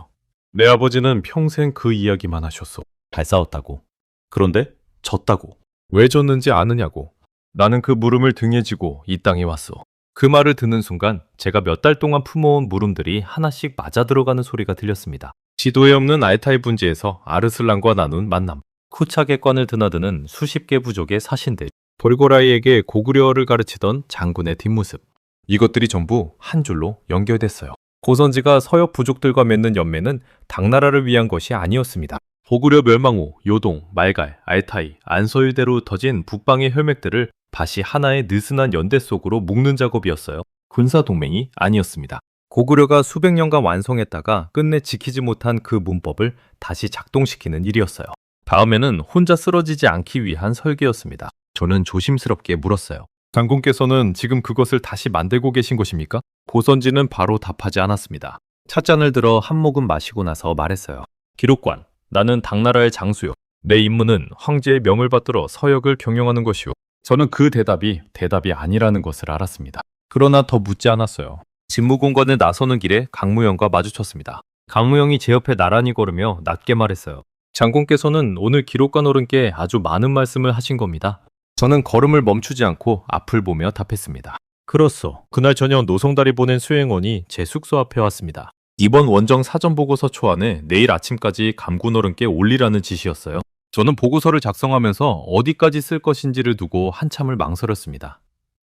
내 아버지는 평생 그 이야기만 하셨소. 잘 싸웠다고. 그런데 졌다고. 왜 졌는지 아느냐고. 나는 그 물음을 등에 지고 이 땅에 왔소. 그 말을 듣는 순간 제가 몇 달 동안 품어온 물음들이 하나씩 맞아 들어가는 소리가 들렸습니다. 지도에 없는 알타이 분지에서 아르슬란과 나눈 만남. 쿠차객관을 드나드는 수십 개 부족의 사신들. 볼고라이에게 고구려어를 가르치던 장군의 뒷모습. 이것들이 전부 한 줄로 연결됐어요. 고선지가 서역 부족들과 맺는 연맹은 당나라를 위한 것이 아니었습니다. 고구려 멸망 후 요동, 말갈, 알타이, 안서일대로 흩어진 북방의 혈맥들을 다시 하나의 느슨한 연대 속으로 묶는 작업이었어요. 군사동맹이 아니었습니다. 고구려가 수백 년간 완성했다가 끝내 지키지 못한 그 문법을 다시 작동시키는 일이었어요. 다음에는 혼자 쓰러지지 않기 위한 설계였습니다. 저는 조심스럽게 물었어요. 장군께서는 지금 그것을 다시 만들고 계신 것입니까? 고선지는 바로 답하지 않았습니다. 찻잔을 들어 한 모금 마시고 나서 말했어요. 기록관, 나는 당나라의 장수요. 내 임무는 황제의 명을 받들어 서역을 경영하는 것이오. 저는 그 대답이 아니라는 것을 알았습니다. 그러나 더 묻지 않았어요. 직무공간에 나서는 길에 강무영과 마주쳤습니다. 강무영이 제 옆에 나란히 걸으며 낮게 말했어요. 장군께서는 오늘 기록관 어른께 아주 많은 말씀을 하신 겁니다. 저는 걸음을 멈추지 않고 앞을 보며 답했습니다. 그렇소. 그날 저녁 노송달이 보낸 수행원이 제 숙소 앞에 왔습니다. 이번 원정 사전보고서 초안을 내일 아침까지 감군 어른께 올리라는 지시였어요. 저는 보고서를 작성하면서 어디까지 쓸 것인지를 두고 한참을 망설였습니다.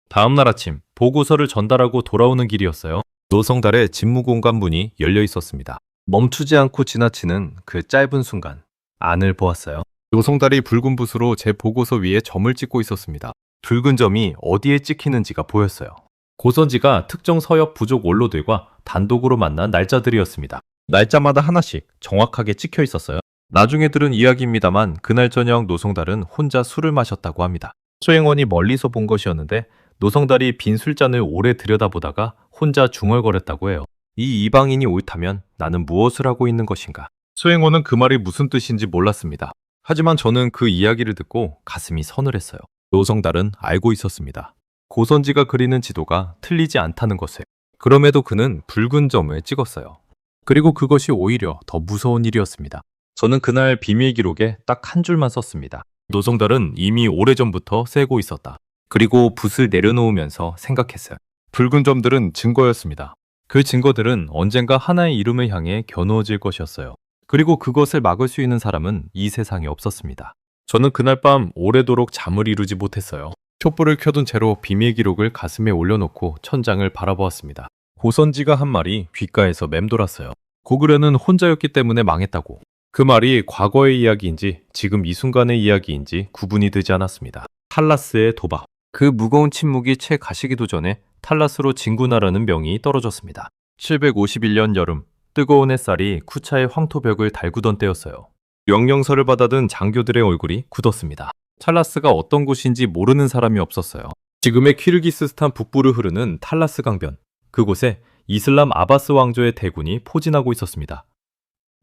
다음날 아침 보고서를 전달하고 돌아오는 길이었어요. 노성달의 직무공간 문이 열려 있었습니다. 멈추지 않고 지나치는 그 짧은 순간 안을 보았어요. 노성달이 붉은 붓으로 제 보고서 위에 점을 찍고 있었습니다. 붉은 점이 어디에 찍히는지가 보였어요. 고선지가 특정 서역 부족 원로들과 단독으로 만난 날짜들이었습니다. 날짜마다 하나씩 정확하게 찍혀 있었어요. 나중에 들은 이야기입니다만 그날 저녁 노성달은 혼자 술을 마셨다고 합니다. 수행원이 멀리서 본 것이었는데 노성달이 빈 술잔을 오래 들여다보다가 혼자 중얼거렸다고 해요. 이 이방인이 옳다면 나는 무엇을 하고 있는 것인가? 수행원은 그 말이 무슨 뜻인지 몰랐습니다. 하지만 저는 그 이야기를 듣고 가슴이 서늘했어요. 노성달은 알고 있었습니다. 고선지가 그리는 지도가 틀리지 않다는 것을. 그럼에도 그는 붉은 점을 찍었어요. 그리고 그것이 오히려 더 무서운 일이었습니다. 저는 그날 비밀 기록에 딱 한 줄만 썼습니다. 노성달은 이미 오래전부터 세고 있었다. 그리고 붓을 내려놓으면서 생각했어요. 붉은 점들은 증거였습니다. 그 증거들은 언젠가 하나의 이름을 향해 겨누어질 것이었어요. 그리고 그것을 막을 수 있는 사람은 이 세상에 없었습니다. 저는 그날 밤 오래도록 잠을 이루지 못했어요. 촛불을 켜둔 채로 비밀 기록을 가슴에 올려놓고 천장을 바라보았습니다. 고선지가 한 말이 귓가에서 맴돌았어요. 고구려는 혼자였기 때문에 망했다고. 그 말이 과거의 이야기인지 지금 이 순간의 이야기인지 구분이 되지 않았습니다. 탈라스의 도박. 그 무거운 침묵이 채 가시기도 전에 탈라스로 진군하라는 명이 떨어졌습니다. 751년 여름, 뜨거운 햇살이 쿠차의 황토벽을 달구던 때였어요. 명령서를 받아든 장교들의 얼굴이 굳었습니다. 탈라스가 어떤 곳인지 모르는 사람이 없었어요. 지금의 키르기스스탄 북부를 흐르는 탈라스 강변. 그곳에 이슬람 아바스 왕조의 대군이 포진하고 있었습니다.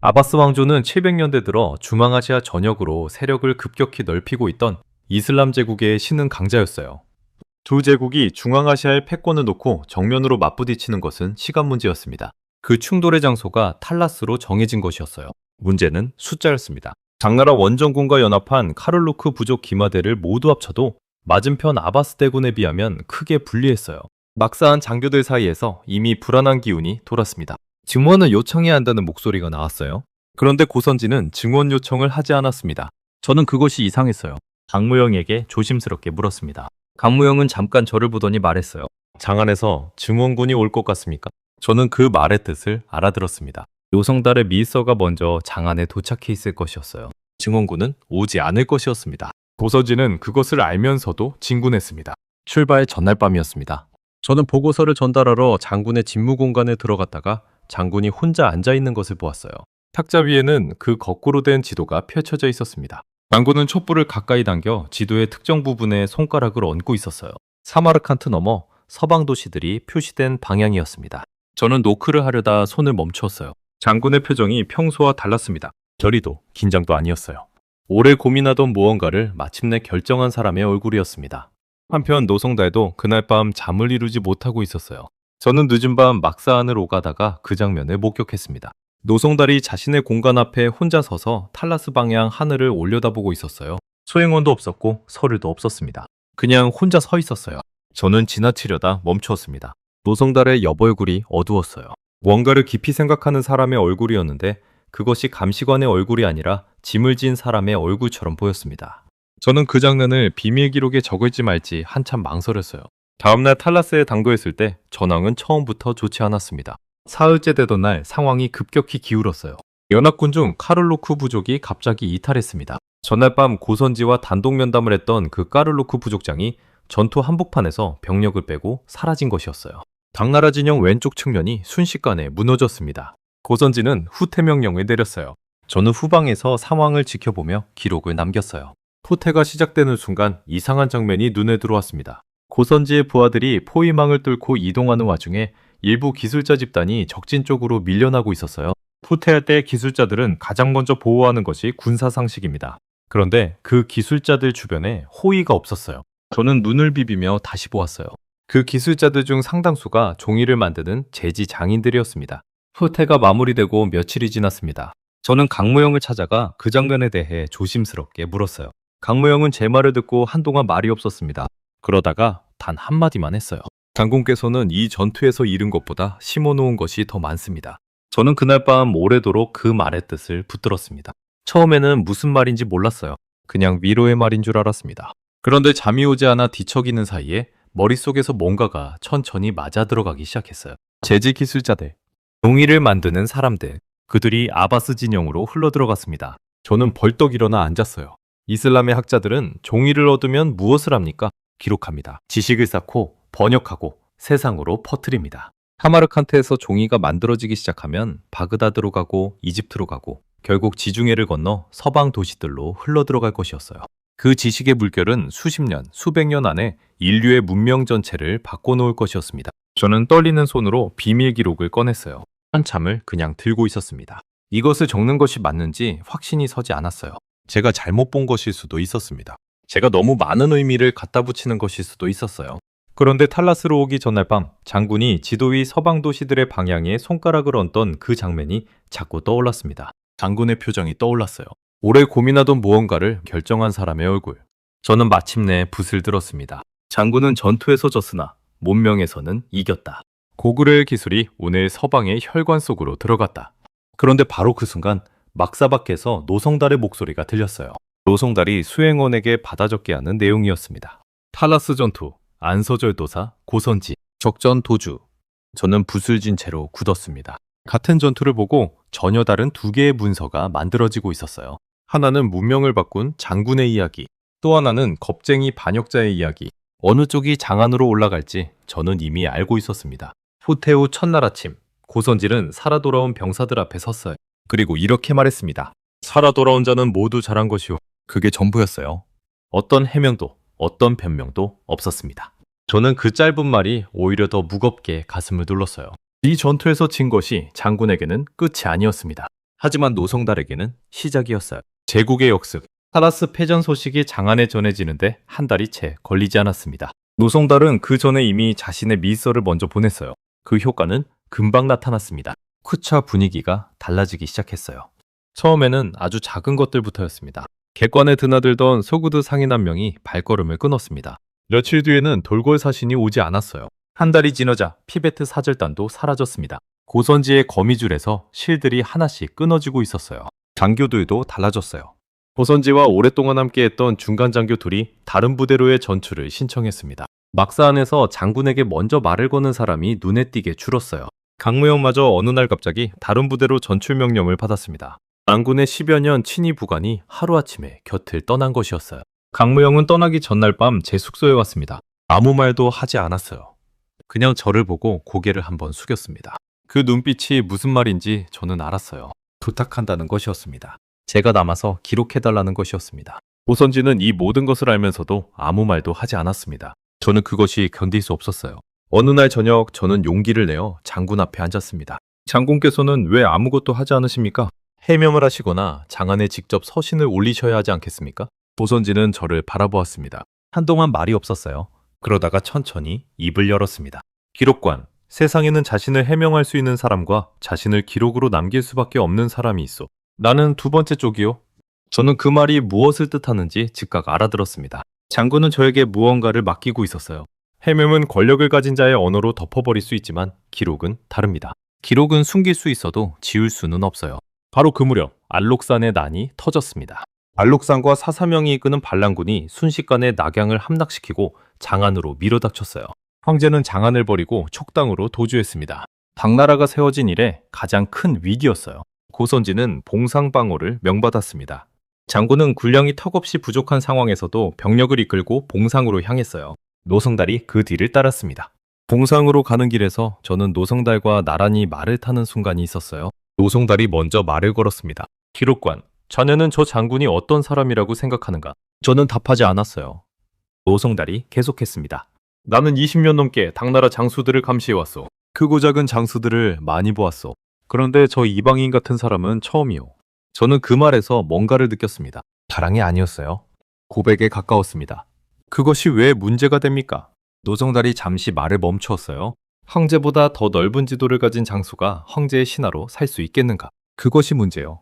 아바스 왕조는 700년대 들어 중앙아시아 전역으로 세력을 급격히 넓히고 있던 이슬람 제국의 신흥 강자였어요. 두 제국이 중앙아시아의 패권을 놓고 정면으로 맞부딪히는 것은 시간 문제였습니다. 그 충돌의 장소가 탈라스로 정해진 것이었어요. 문제는 숫자였습니다. 당나라 원정군과 연합한 카를루크 부족 기마대를 모두 합쳐도 맞은편 아바스 대군에 비하면 크게 불리했어요. 막사한 장교들 사이에서 이미 불안한 기운이 돌았습니다. 증원을 요청해야 한다는 목소리가 나왔어요. 그런데 고선지는 증원 요청을 하지 않았습니다. 저는 그것이 이상했어요. 강무영에게 조심스럽게 물었습니다. 강무영은 잠깐 저를 보더니 말했어요. 장안에서 증원군이 올 것 같습니까? 저는 그 말의 뜻을 알아들었습니다. 노성달의 미서가 먼저 장안에 도착해 있을 것이었어요. 증원군은 오지 않을 것이었습니다. 고선지는 그것을 알면서도 진군했습니다. 출발 전날 밤이었습니다. 저는 보고서를 전달하러 장군의 집무 공간에 들어갔다가 장군이 혼자 앉아있는 것을 보았어요. 탁자 위에는 그 거꾸로 된 지도가 펼쳐져 있었습니다. 장군은 촛불을 가까이 당겨 지도의 특정 부분에 손가락을 얹고 있었어요. 사마르칸트 넘어 서방 도시들이 표시된 방향이었습니다. 저는 노크를 하려다 손을 멈추었어요. 장군의 표정이 평소와 달랐습니다. 결의도 긴장도 아니었어요. 오래 고민하던 무언가를 마침내 결정한 사람의 얼굴이었습니다. 한편 노성달도 그날 밤 잠을 이루지 못하고 있었어요. 저는 늦은 밤 막사안을 오가다가 그 장면을 목격했습니다. 노성달이 자신의 공간 앞에 혼자 서서 탈라스 방향 하늘을 올려다보고 있었어요. 소행원도 없었고 서류도 없었습니다. 그냥 혼자 서 있었어요. 저는 지나치려다 멈추었습니다. 노성달의 옆얼굴이 어두웠어요. 뭔가를 깊이 생각하는 사람의 얼굴이었는데 그것이 감시관의 얼굴이 아니라 짐을 진 사람의 얼굴처럼 보였습니다. 저는 그 장면을 비밀 기록에 적을지 말지 한참 망설였어요. 다음날 탈라스에 당도했을 때 전황은 처음부터 좋지 않았습니다. 사흘째 되던 날 상황이 급격히 기울었어요. 연합군 중 카를루크 부족이 갑자기 이탈했습니다. 전날 밤 고선지와 단독 면담을 했던 그 카를루크 부족장이 전투 한복판에서 병력을 빼고 사라진 것이었어요. 당나라 진영 왼쪽 측면이 순식간에 무너졌습니다. 고선지는 후퇴 명령을 내렸어요. 저는 후방에서 상황을 지켜보며 기록을 남겼어요. 후퇴가 시작되는 순간 이상한 장면이 눈에 들어왔습니다. 고선지의 부하들이 포위망을 뚫고 이동하는 와중에 일부 기술자 집단이 적진 쪽으로 밀려나고 있었어요. 후퇴할 때 기술자들은 가장 먼저 보호하는 것이 군사 상식입니다. 그런데 그 기술자들 주변에 호위가 없었어요. 저는 눈을 비비며 다시 보았어요. 그 기술자들 중 상당수가 종이를 만드는 제지 장인들이었습니다. 후퇴가 마무리되고 며칠이 지났습니다. 저는 강무영을 찾아가 그 장면에 대해 조심스럽게 물었어요. 강무영은 제 말을 듣고 한동안 말이 없었습니다. 그러다가 단 한마디만 했어요. 장군께서는 이 전투에서 잃은 것보다 심어놓은 것이 더 많습니다. 저는 그날 밤 오래도록 그 말의 뜻을 붙들었습니다. 처음에는 무슨 말인지 몰랐어요. 그냥 위로의 말인 줄 알았습니다. 그런데 잠이 오지 않아 뒤척이는 사이에 머릿속에서 뭔가가 천천히 맞아 들어가기 시작했어요. 재지 기술자들, 종이를 만드는 사람들, 그들이 아바스 진영으로 흘러들어갔습니다. 저는 벌떡 일어나 앉았어요. 이슬람의 학자들은 종이를 얻으면 무엇을 합니까? 기록합니다. 지식을 쌓고 번역하고 세상으로 퍼뜨립니다. 사마르칸트에서 종이가 만들어지기 시작하면 바그다드로 가고 이집트로 가고 결국 지중해를 건너 서방 도시들로 흘러들어갈 것이었어요. 그 지식의 물결은 수십 년, 수백 년 안에 인류의 문명 전체를 바꿔놓을 것이었습니다. 저는 떨리는 손으로 비밀 기록을 꺼냈어요. 한참을 그냥 들고 있었습니다. 이것을 적는 것이 맞는지 확신이 서지 않았어요. 제가 잘못 본 것일 수도 있었습니다. 제가 너무 많은 의미를 갖다 붙이는 것일 수도 있었어요. 그런데 탈라스로 오기 전날 밤 장군이 지도 위 서방 도시들의 방향에 손가락을 얹던 그 장면이 자꾸 떠올랐습니다. 장군의 표정이 떠올랐어요. 오래 고민하던 무언가를 결정한 사람의 얼굴. 저는 마침내 붓을 들었습니다. 장군은 전투에서 졌으나 문명에서는 이겼다. 고구려의 기술이 오늘 서방의 혈관 속으로 들어갔다. 그런데 바로 그 순간 막사 밖에서 노성달의 목소리가 들렸어요. 노성달이 수행원에게 받아 적게 하는 내용이었습니다. 탈라스 전투, 안서절도사, 고선지, 적전 도주. 저는 붓을 쥔 채로 굳었습니다. 같은 전투를 보고 전혀 다른 두 개의 문서가 만들어지고 있었어요. 하나는 문명을 바꾼 장군의 이야기, 또 하나는 겁쟁이 반역자의 이야기. 어느 쪽이 장안으로 올라갈지 저는 이미 알고 있었습니다. 후퇴 후 첫날 아침, 고선질은 살아 돌아온 병사들 앞에 섰어요. 그리고 이렇게 말했습니다. 살아 돌아온 자는 모두 잘한 것이오. 그게 전부였어요. 어떤 해명도, 어떤 변명도 없었습니다. 저는 그 짧은 말이 오히려 더 무겁게 가슴을 눌렀어요. 이 전투에서 진 것이 장군에게는 끝이 아니었습니다. 하지만 노성달에게는 시작이었어요. 제국의 역습, 타라스 패전 소식이 장안에 전해지는데 한 달이 채 걸리지 않았습니다. 노성달은 그 전에 이미 자신의 밀서를 먼저 보냈어요. 그 효과는 금방 나타났습니다. 쿠차 분위기가 달라지기 시작했어요. 처음에는 아주 작은 것들부터였습니다. 객관에 드나들던 소구드 상인 한 명이 발걸음을 끊었습니다. 며칠 뒤에는 돌궐 사신이 오지 않았어요. 한 달이 지나자 피베트 사절단도 사라졌습니다. 고선지의 거미줄에서 실들이 하나씩 끊어지고 있었어요. 장교들도 달라졌어요. 고선지와 오랫동안 함께했던 중간 장교 둘이 다른 부대로의 전출을 신청했습니다. 막사 안에서 장군에게 먼저 말을 거는 사람이 눈에 띄게 줄었어요. 강무영마저 어느 날 갑자기 다른 부대로 전출 명령을 받았습니다. 장군의 10여 년 친위 부관이 하루아침에 곁을 떠난 것이었어요. 강무영은 떠나기 전날 밤 제 숙소에 왔습니다. 아무 말도 하지 않았어요. 그냥 저를 보고 고개를 한번 숙였습니다. 그 눈빛이 무슨 말인지 저는 알았어요. 부탁한다는 것이었습니다. 제가 남아서 기록해달라는 것이었습니다. 고선지는 이 모든 것을 알면서도 아무 말도 하지 않았습니다. 저는 그것이 견딜 수 없었어요. 어느 날 저녁 저는 용기를 내어 장군 앞에 앉았습니다. 장군께서는 왜 아무것도 하지 않으십니까? 해명을 하시거나 장안에 직접 서신을 올리셔야 하지 않겠습니까? 고선지는 저를 바라보았습니다. 한동안 말이 없었어요. 그러다가 천천히 입을 열었습니다. 기록관, 세상에는 자신을 해명할 수 있는 사람과 자신을 기록으로 남길 수밖에 없는 사람이 있어. 나는 두 번째 쪽이요. 저는 그 말이 무엇을 뜻하는지 즉각 알아들었습니다. 장군은 저에게 무언가를 맡기고 있었어요. 해명은 권력을 가진 자의 언어로 덮어버릴 수 있지만 기록은 다릅니다. 기록은 숨길 수 있어도 지울 수는 없어요. 바로 그 무렵 알록산의 난이 터졌습니다. 알록산과 사사명이 이끄는 반란군이 순식간에 낙양을 함락시키고 장안으로 밀어닥쳤어요. 황제는 장안을 버리고 촉당으로 도주했습니다. 당나라가 세워진 이래 가장 큰 위기였어요. 고선지는 봉상방어를 명받았습니다. 장군은 군량이 턱없이 부족한 상황에서도 병력을 이끌고 봉상으로 향했어요. 노성달이 그 뒤를 따랐습니다. 봉상으로 가는 길에서 저는 노성달과 나란히 말을 타는 순간이 있었어요. 노성달이 먼저 말을 걸었습니다. 기록관, 자네는 저 장군이 어떤 사람이라고 생각하는가? 저는 답하지 않았어요. 노성달이 계속했습니다. 나는 20년 넘게 당나라 장수들을 감시해왔소. 크고 작은 장수들을 많이 보았소. 그런데 저 이방인 같은 사람은 처음이요. 저는 그 말에서 뭔가를 느꼈습니다. 자랑이 아니었어요. 고백에 가까웠습니다. 그것이 왜 문제가 됩니까? 노성달이 잠시 말을 멈추었어요. 황제보다 더 넓은 지도를 가진 장수가 황제의 신하로 살 수 있겠는가? 그것이 문제요.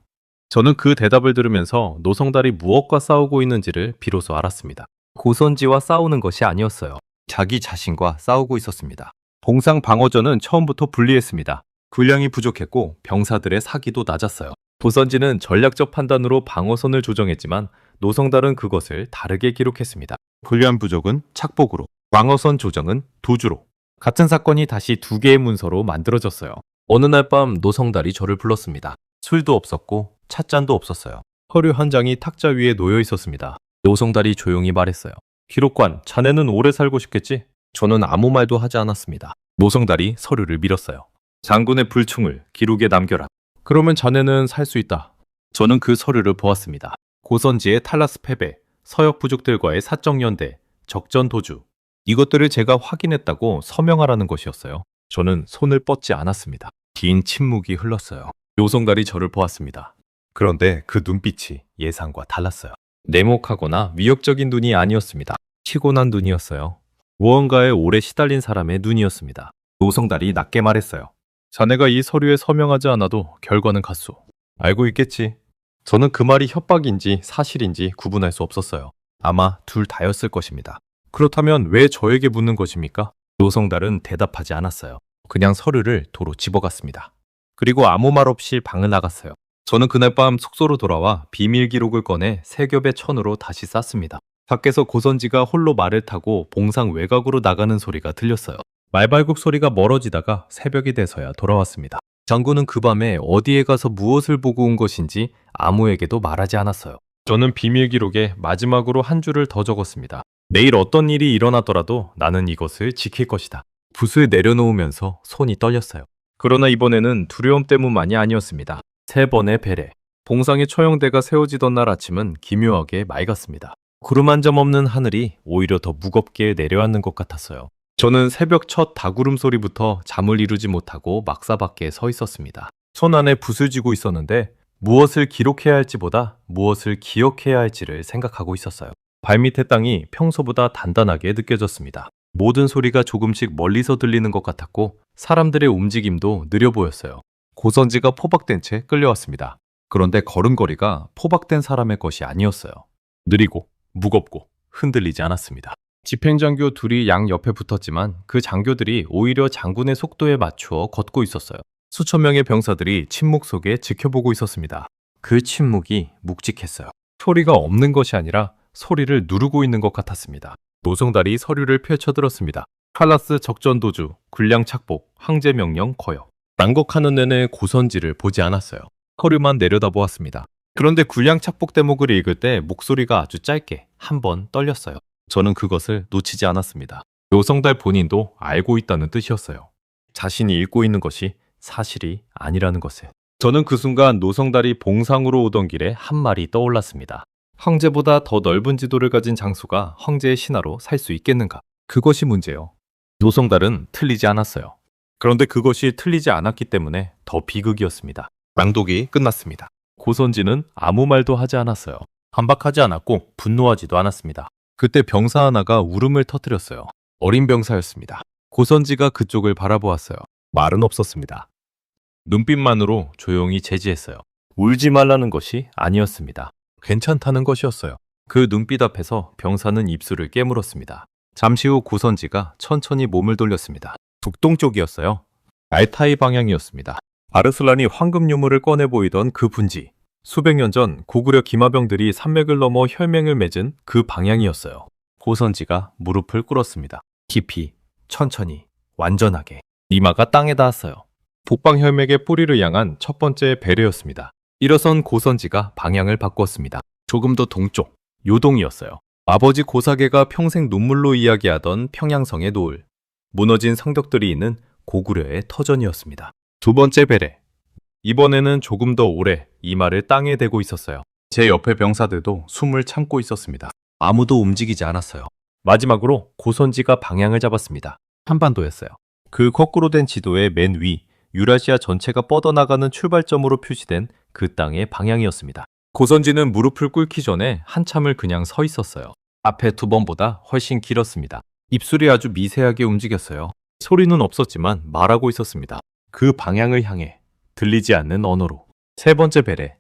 저는 그 대답을 들으면서 노성달이 무엇과 싸우고 있는지를 비로소 알았습니다. 고선지와 싸우는 것이 아니었어요. 자기 자신과 싸우고 있었습니다. 봉상 방어전은 처음부터 불리했습니다. 군량이 부족했고 병사들의 사기도 낮았어요. 고선지는 전략적 판단으로 방어선을 조정했지만 노성달은 그것을 다르게 기록했습니다. 군량 부족은 착복으로, 방어선 조정은 도주로. 같은 사건이 다시 두 개의 문서로 만들어졌어요. 어느 날 밤 노성달이 저를 불렀습니다. 술도 없었고 찻잔도 없었어요. 서류 한 장이 탁자 위에 놓여 있었습니다. 노성달이 조용히 말했어요. 기록관, 자네는 오래 살고 싶겠지? 저는 아무 말도 하지 않았습니다. 노성달이 서류를 밀었어요. 장군의 불충을 기록에 남겨라. 그러면 자네는 살 수 있다. 저는 그 서류를 보았습니다. 고선지의 탈라스 패배, 서역 부족들과의 사적 연대, 적전 도주. 이것들을 제가 확인했다고 서명하라는 것이었어요. 저는 손을 뻗지 않았습니다. 긴 침묵이 흘렀어요. 노성달이 저를 보았습니다. 그런데 그 눈빛이 예상과 달랐어요. 냉혹하거나 위협적인 눈이 아니었습니다. 피곤한 눈이었어요. 무언가에 오래 시달린 사람의 눈이었습니다. 노성달이 낮게 말했어요. 자네가 이 서류에 서명하지 않아도 결과는 같소. 알고 있겠지. 저는 그 말이 협박인지 사실인지 구분할 수 없었어요. 아마 둘 다였을 것입니다. 그렇다면 왜 저에게 묻는 것입니까? 노성달은 대답하지 않았어요. 그냥 서류를 도로 집어갔습니다. 그리고 아무 말 없이 방을 나갔어요. 저는 그날 밤 숙소로 돌아와 비밀 기록을 꺼내 세 겹의 천으로 다시 쌌습니다. 밖에서 고선지가 홀로 말을 타고 봉상 외곽으로 나가는 소리가 들렸어요. 말발굽 소리가 멀어지다가 새벽이 돼서야 돌아왔습니다. 장군은 그 밤에 어디에 가서 무엇을 보고 온 것인지 아무에게도 말하지 않았어요. 저는 비밀 기록에 마지막으로 한 줄을 더 적었습니다. 내일 어떤 일이 일어나더라도 나는 이것을 지킬 것이다. 붓을 내려놓으면서 손이 떨렸어요. 그러나 이번에는 두려움 때문만이 아니었습니다. 3번의 베레. 봉상의 처형대가 세워지던 날 아침은 기묘하게 맑았습니다. 구름 한 점 없는 하늘이 오히려 더 무겁게 내려앉는 것 같았어요. 저는 새벽 첫 다구름 소리부터 잠을 이루지 못하고 막사 밖에 서 있었습니다. 손 안에 붓을 쥐고 있었는데 무엇을 기록해야 할지보다 무엇을 기억해야 할지를 생각하고 있었어요. 발밑의 땅이 평소보다 단단하게 느껴졌습니다. 모든 소리가 조금씩 멀리서 들리는 것 같았고 사람들의 움직임도 느려 보였어요. 고선지가 포박된 채 끌려왔습니다. 그런데 걸음걸이가 포박된 사람의 것이 아니었어요. 느리고 무겁고 흔들리지 않았습니다. 집행장교 둘이 양 옆에 붙었지만 그 장교들이 오히려 장군의 속도에 맞추어 걷고 있었어요. 수천 명의 병사들이 침묵 속에 지켜보고 있었습니다. 그 침묵이 묵직했어요. 소리가 없는 것이 아니라 소리를 누르고 있는 것 같았습니다. 노성달이 서류를 펼쳐들었습니다. 칼라스 적전 도주, 군량 착복, 항제 명령 거역. 낭곡하는 내내 고선지를 보지 않았어요. 서류만 내려다보았습니다. 그런데 군량 착복 대목을 읽을 때 목소리가 아주 짧게 한 번 떨렸어요. 저는 그것을 놓치지 않았습니다. 노성달 본인도 알고 있다는 뜻이었어요. 자신이 읽고 있는 것이 사실이 아니라는 것을. 저는 그 순간 노성달이 봉상으로 오던 길에 한 말이 떠올랐습니다. 황제보다 더 넓은 지도를 가진 장수가 황제의 신하로 살 수 있겠는가? 그것이 문제요. 노성달은 틀리지 않았어요. 그런데 그것이 틀리지 않았기 때문에 더 비극이었습니다. 낭독이 끝났습니다. 고선지는 아무 말도 하지 않았어요. 반박하지 않았고 분노하지도 않았습니다. 그때 병사 하나가 울음을 터뜨렸어요. 어린 병사였습니다. 고선지가 그쪽을 바라보았어요. 말은 없었습니다. 눈빛만으로 조용히 제지했어요. 울지 말라는 것이 아니었습니다. 괜찮다는 것이었어요. 그 눈빛 앞에서 병사는 입술을 깨물었습니다. 잠시 후 고선지가 천천히 몸을 돌렸습니다. 북동쪽이었어요. 알타이 방향이었습니다. 아르슬란이 황금 유물을 꺼내 보이던 그 분지. 수백 년 전 고구려 기마병들이 산맥을 넘어 혈맹을 맺은 그 방향이었어요. 고선지가 무릎을 꿇었습니다. 깊이, 천천히, 완전하게. 이마가 땅에 닿았어요. 북방 혈맥의 뿌리를 향한 첫 번째 배려였습니다. 일어선 고선지가 방향을 바꾸었습니다. 조금 더 동쪽, 요동이었어요. 아버지 고사계가 평생 눈물로 이야기하던 평양성의 노을. 무너진 성벽들이 있는 고구려의 터전이었습니다. 두 번째 배례. 이번에는 조금 더 오래 이마를 땅에 대고 있었어요. 제 옆에 병사들도 숨을 참고 있었습니다. 아무도 움직이지 않았어요. 마지막으로 고선지가 방향을 잡았습니다. 한반도였어요. 그 거꾸로 된 지도의 맨 위, 유라시아 전체가 뻗어나가는 출발점으로 표시된 그 땅의 방향이었습니다. 고선지는 무릎을 꿇기 전에 한참을 그냥 서 있었어요. 앞에 두 번보다 훨씬 길었습니다. 입술이 아주 미세하게 움직였어요. 소리는 없었지만 말하고 있었습니다. 그 방향을 향해 들리지 않는 언어로. 세 번째 배례.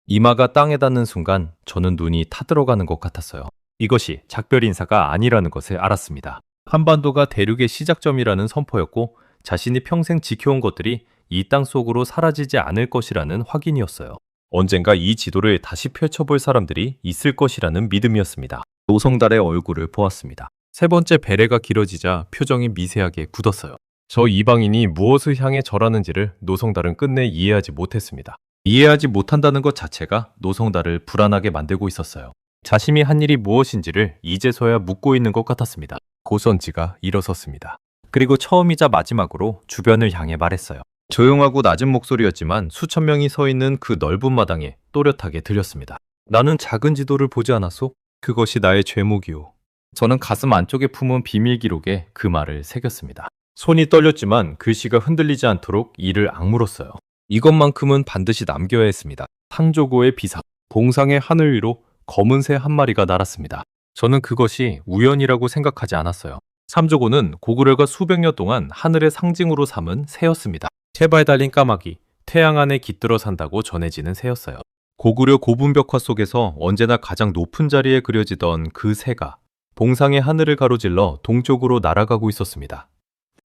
이마가 땅에 닿는 순간 저는 눈이 타들어가는 것 같았어요. 이것이 작별 인사가 아니라는 것을 알았습니다. 한반도가 대륙의 시작점이라는 선포였고 자신이 평생 지켜온 것들이 이 땅 속으로 사라지지 않을 것이라는 확인이었어요. 언젠가 이 지도를 다시 펼쳐볼 사람들이 있을 것이라는 믿음이었습니다. 노성달의 얼굴을 보았습니다. 세 번째 배례가 길어지자 표정이 미세하게 굳었어요. 저 이방인이 무엇을 향해 절하는지를 노성달은 끝내 이해하지 못했습니다. 이해하지 못한다는 것 자체가 노성달을 불안하게 만들고 있었어요. 자신이 한 일이 무엇인지를 이제서야 묻고 있는 것 같았습니다. 고선지가 일어섰습니다. 그리고 처음이자 마지막으로 주변을 향해 말했어요. 조용하고 낮은 목소리였지만 수천 명이 서 있는 그 넓은 마당에 또렷하게 들렸습니다. 나는 작은 지도를 보지 않았소? 그것이 나의 죄목이오. 저는 가슴 안쪽에 품은 비밀 기록에 그 말을 새겼습니다. 손이 떨렸지만 글씨가 흔들리지 않도록 이를 악물었어요. 이것만큼은 반드시 남겨야 했습니다. 상조고의 비상. 봉상의 하늘 위로 검은 새 한 마리가 날았습니다. 저는 그것이 우연이라고 생각하지 않았어요. 삼조고는 고구려가 수백 년 동안 하늘의 상징으로 삼은 새였습니다. 세발 달린 까마귀, 태양 안에 깃들어 산다고 전해지는 새였어요. 고구려 고분벽화 속에서 언제나 가장 높은 자리에 그려지던 그 새가 봉상의 하늘을 가로질러 동쪽으로 날아가고 있었습니다.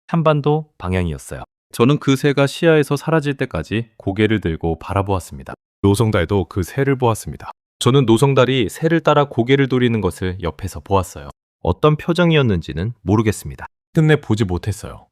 한반도 방향이었어요. 저는 그 새가 시야에서 사라질 때까지 고개를 들고 바라보았습니다. 노성달도 그 새를 보았습니다. 저는 노성달이 새를 따라 고개를 돌리는 것을 옆에서 보았어요. 어떤 표정이었는지는 모르겠습니다. 끝내 보지 못했어요.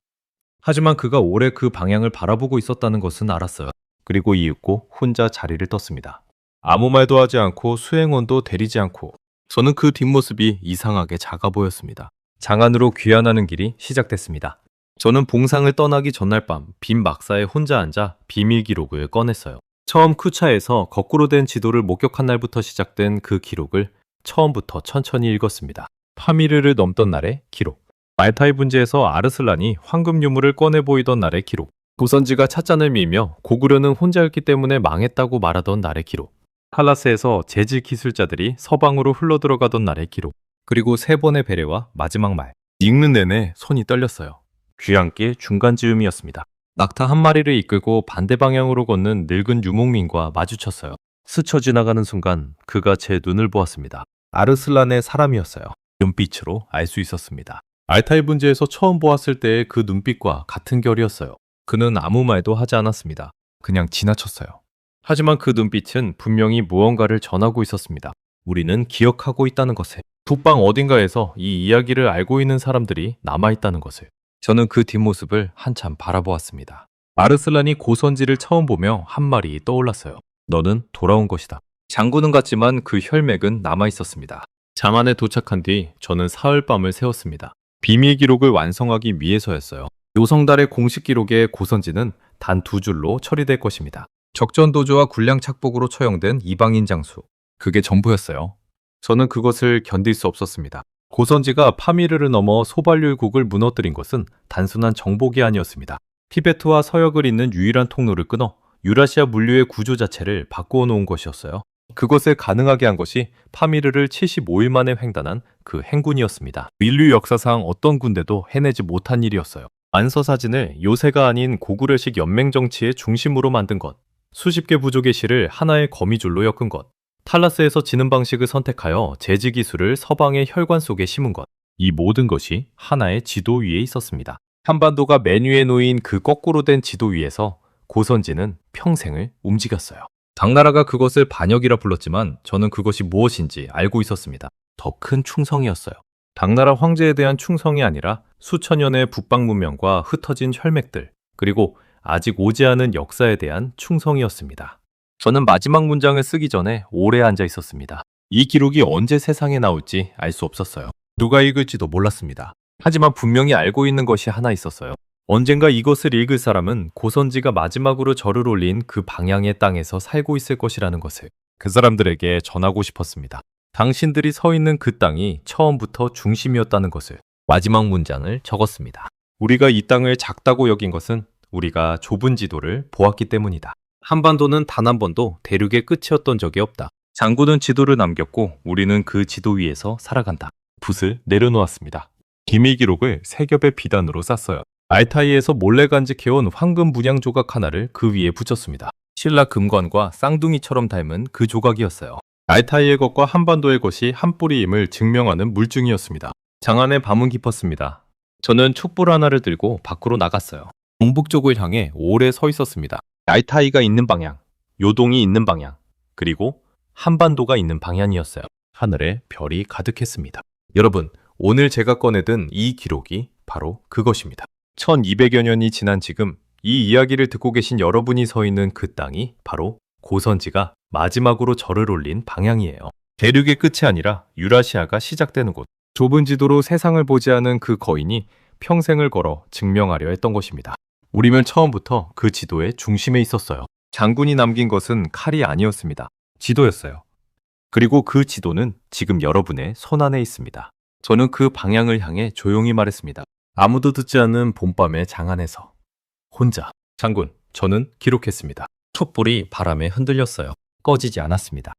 하지만 그가 오래 그 방향을 바라보고 있었다는 것은 알았어요. 그리고 이윽고 혼자 자리를 떴습니다. 아무 말도 하지 않고 수행원도 데리지 않고 저는 그 뒷모습이 이상하게 작아 보였습니다. 장안으로 귀환하는 길이 시작됐습니다. 저는 봉상을 떠나기 전날 밤 빈 막사에 혼자 앉아 비밀 기록을 꺼냈어요. 처음 쿠차에서 거꾸로 된 지도를 목격한 날부터 시작된 그 기록을 처음부터 천천히 읽었습니다. 파미르를 넘던 날의 기록. 말타이 분지에서 아르슬란이 황금 유물을 꺼내 보이던 날의 기록. 고선지가 찻잔을 밀며 고구려는 혼자였기 때문에 망했다고 말하던 날의 기록. 칼라스에서 재질 기술자들이 서방으로 흘러들어가던 날의 기록. 그리고 세 번의 배려와 마지막 말. 읽는 내내 손이 떨렸어요. 귀향길 중간쯤이었습니다. 낙타 한 마리를 이끌고 반대 방향으로 걷는 늙은 유목민과 마주쳤어요. 스쳐 지나가는 순간 그가 제 눈을 보았습니다. 아르슬란의 사람이었어요. 눈빛으로 알 수 있었습니다. 알타이 분지에서 처음 보았을 때의 그 눈빛과 같은 결이었어요. 그는 아무 말도 하지 않았습니다. 그냥 지나쳤어요. 하지만 그 눈빛은 분명히 무언가를 전하고 있었습니다. 우리는 기억하고 있다는 것을. 북방 어딘가에서 이 이야기를 알고 있는 사람들이 남아있다는 것을. 저는 그 뒷모습을 한참 바라보았습니다. 아르슬란이 고선지를 처음 보며 한 말이 떠올랐어요. 너는 돌아온 것이다. 장군은 갔지만 그 혈맥은 남아있었습니다. 잠안에 도착한 뒤 저는 사흘밤을 새웠습니다. 비밀 기록을 완성하기 위해서였어요. 노성달의 공식 기록의 고선지는 단 2줄로 처리될 것입니다. 적전도주와 군량 착복으로 처형된 이방인 장수. 그게 전부였어요. 저는 그것을 견딜 수 없었습니다. 고선지가 파미르를 넘어 소발률국을 무너뜨린 것은 단순한 정복이 아니었습니다. 티베트와 서역을 잇는 유일한 통로를 끊어 유라시아 물류의 구조 자체를 바꾸어 놓은 것이었어요. 그것을 가능하게 한 것이 파미르를 75일 만에 횡단한 그 행군이었습니다. 인류 역사상 어떤 군대도 해내지 못한 일이었어요. 안서사진을 요새가 아닌 고구려식 연맹 정치의 중심으로 만든 것, 수십 개 부족의 시를 하나의 거미줄로 엮은 것, 탈라스에서 지는 방식을 선택하여 재지 기술을 서방의 혈관 속에 심은 것, 이 모든 것이 하나의 지도 위에 있었습니다. 한반도가 맨 위에 놓인 그 거꾸로 된 지도 위에서 고선지는 평생을 움직였어요. 당나라가 그것을 반역이라 불렀지만 저는 그것이 무엇인지 알고 있었습니다. 더 큰 충성이었어요. 당나라 황제에 대한 충성이 아니라 수천 년의 북방 문명과 흩어진 혈맥들, 그리고 아직 오지 않은 역사에 대한 충성이었습니다. 저는 마지막 문장을 쓰기 전에 오래 앉아 있었습니다. 이 기록이 언제 세상에 나올지 알 수 없었어요. 누가 읽을지도 몰랐습니다. 하지만 분명히 알고 있는 것이 하나 있었어요. 언젠가 이것을 읽을 사람은 고선지가 마지막으로 절을 올린 그 방향의 땅에서 살고 있을 것이라는 것을 그 사람들에게 전하고 싶었습니다. 당신들이 서 있는 그 땅이 처음부터 중심이었다는 것을. 마지막 문장을 적었습니다. 우리가 이 땅을 작다고 여긴 것은 우리가 좁은 지도를 보았기 때문이다. 한반도는 단 한 번도 대륙의 끝이었던 적이 없다. 장군은 지도를 남겼고 우리는 그 지도 위에서 살아간다. 붓을 내려놓았습니다. 기밀 기록을 세 겹의 비단으로 쌌어요. 알타이에서 몰래 간직해온 황금 문양 조각 하나를 그 위에 붙였습니다. 신라 금관과 쌍둥이처럼 닮은 그 조각이었어요. 알타이의 것과 한반도의 것이 한 뿌리임을 증명하는 물증이었습니다. 장안의 밤은 깊었습니다. 저는 촛불 하나를 들고 밖으로 나갔어요. 동북 쪽을 향해 오래 서 있었습니다. 알타이가 있는 방향, 요동이 있는 방향, 그리고 한반도가 있는 방향이었어요. 하늘에 별이 가득했습니다. 여러분, 오늘 제가 꺼내든 이 기록이 바로 그것입니다. 1200여 년이 지난 지금 이 이야기를 듣고 계신 여러분이 서 있는 그 땅이 바로 고선지가 마지막으로 절을 올린 방향이에요. 대륙의 끝이 아니라 유라시아가 시작되는 곳. 좁은 지도로 세상을 보지 않은 그 거인이 평생을 걸어 증명하려 했던 것입니다. 우리는 처음부터 그 지도의 중심에 있었어요. 장군이 남긴 것은 칼이 아니었습니다. 지도였어요. 그리고 그 지도는 지금 여러분의 손안에 있습니다. 저는 그 방향을 향해 조용히 말했습니다. 아무도 듣지 않는 봄밤의 장안에서 혼자. 장군, 저는 기록했습니다. 촛불이 바람에 흔들렸어요. 꺼지지 않았습니다.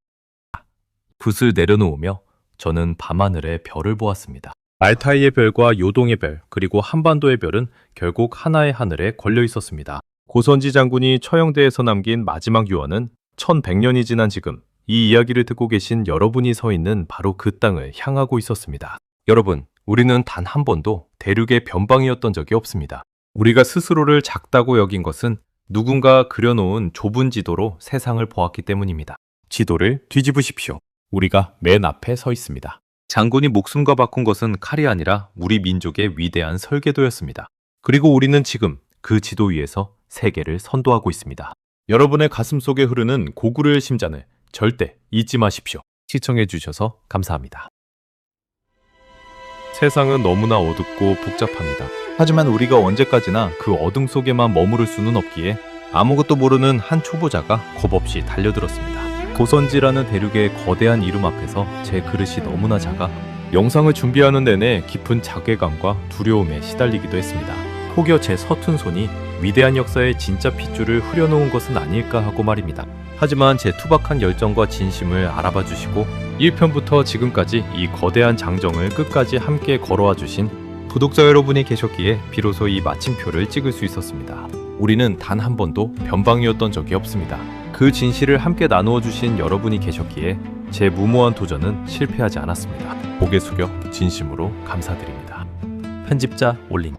붓을 내려놓으며 저는 밤하늘의 별을 보았습니다. 알타이의 별과 요동의 별, 그리고 한반도의 별은 결국 하나의 하늘에 걸려 있었습니다. 고선지 장군이 처형대에서 남긴 마지막 유언은 1100년이 지난 지금 이 이야기를 듣고 계신 여러분이 서 있는 바로 그 땅을 향하고 있었습니다. 여러분, 우리는 단 한 번도 대륙의 변방이었던 적이 없습니다. 우리가 스스로를 작다고 여긴 것은 누군가 그려놓은 좁은 지도로 세상을 보았기 때문입니다. 지도를 뒤집으십시오. 우리가 맨 앞에 서 있습니다. 장군이 목숨과 바꾼 것은 칼이 아니라 우리 민족의 위대한 설계도였습니다. 그리고 우리는 지금 그 지도 위에서 세계를 선도하고 있습니다. 여러분의 가슴 속에 흐르는 고구려의 심장을 절대 잊지 마십시오. 시청해 주셔서 감사합니다. 세상은 너무나 어둡고 복잡합니다. 하지만 우리가 언제까지나 그 어둠 속에만 머무를 수는 없기에 아무것도 모르는 한 초보자가 겁없이 달려들었습니다. 고선지라는 대륙의 거대한 이름 앞에서 제 그릇이 너무나 작아 영상을 준비하는 내내 깊은 자괴감과 두려움에 시달리기도 했습니다. 혹여 제 서툰 손이 위대한 역사의 진짜 핏줄을 흐려놓은 것은 아닐까 하고 말입니다. 하지만 제 투박한 열정과 진심을 알아봐 주시고 1편부터 지금까지 이 거대한 장정을 끝까지 함께 걸어와 주신 구독자 여러분이 계셨기에 비로소 이 마침표를 찍을 수 있었습니다. 우리는 단 한 번도 변방이었던 적이 없습니다. 그 진실을 함께 나누어 주신 여러분이 계셨기에 제 무모한 도전은 실패하지 않았습니다. 고개 숙여 진심으로 감사드립니다. 편집자 올린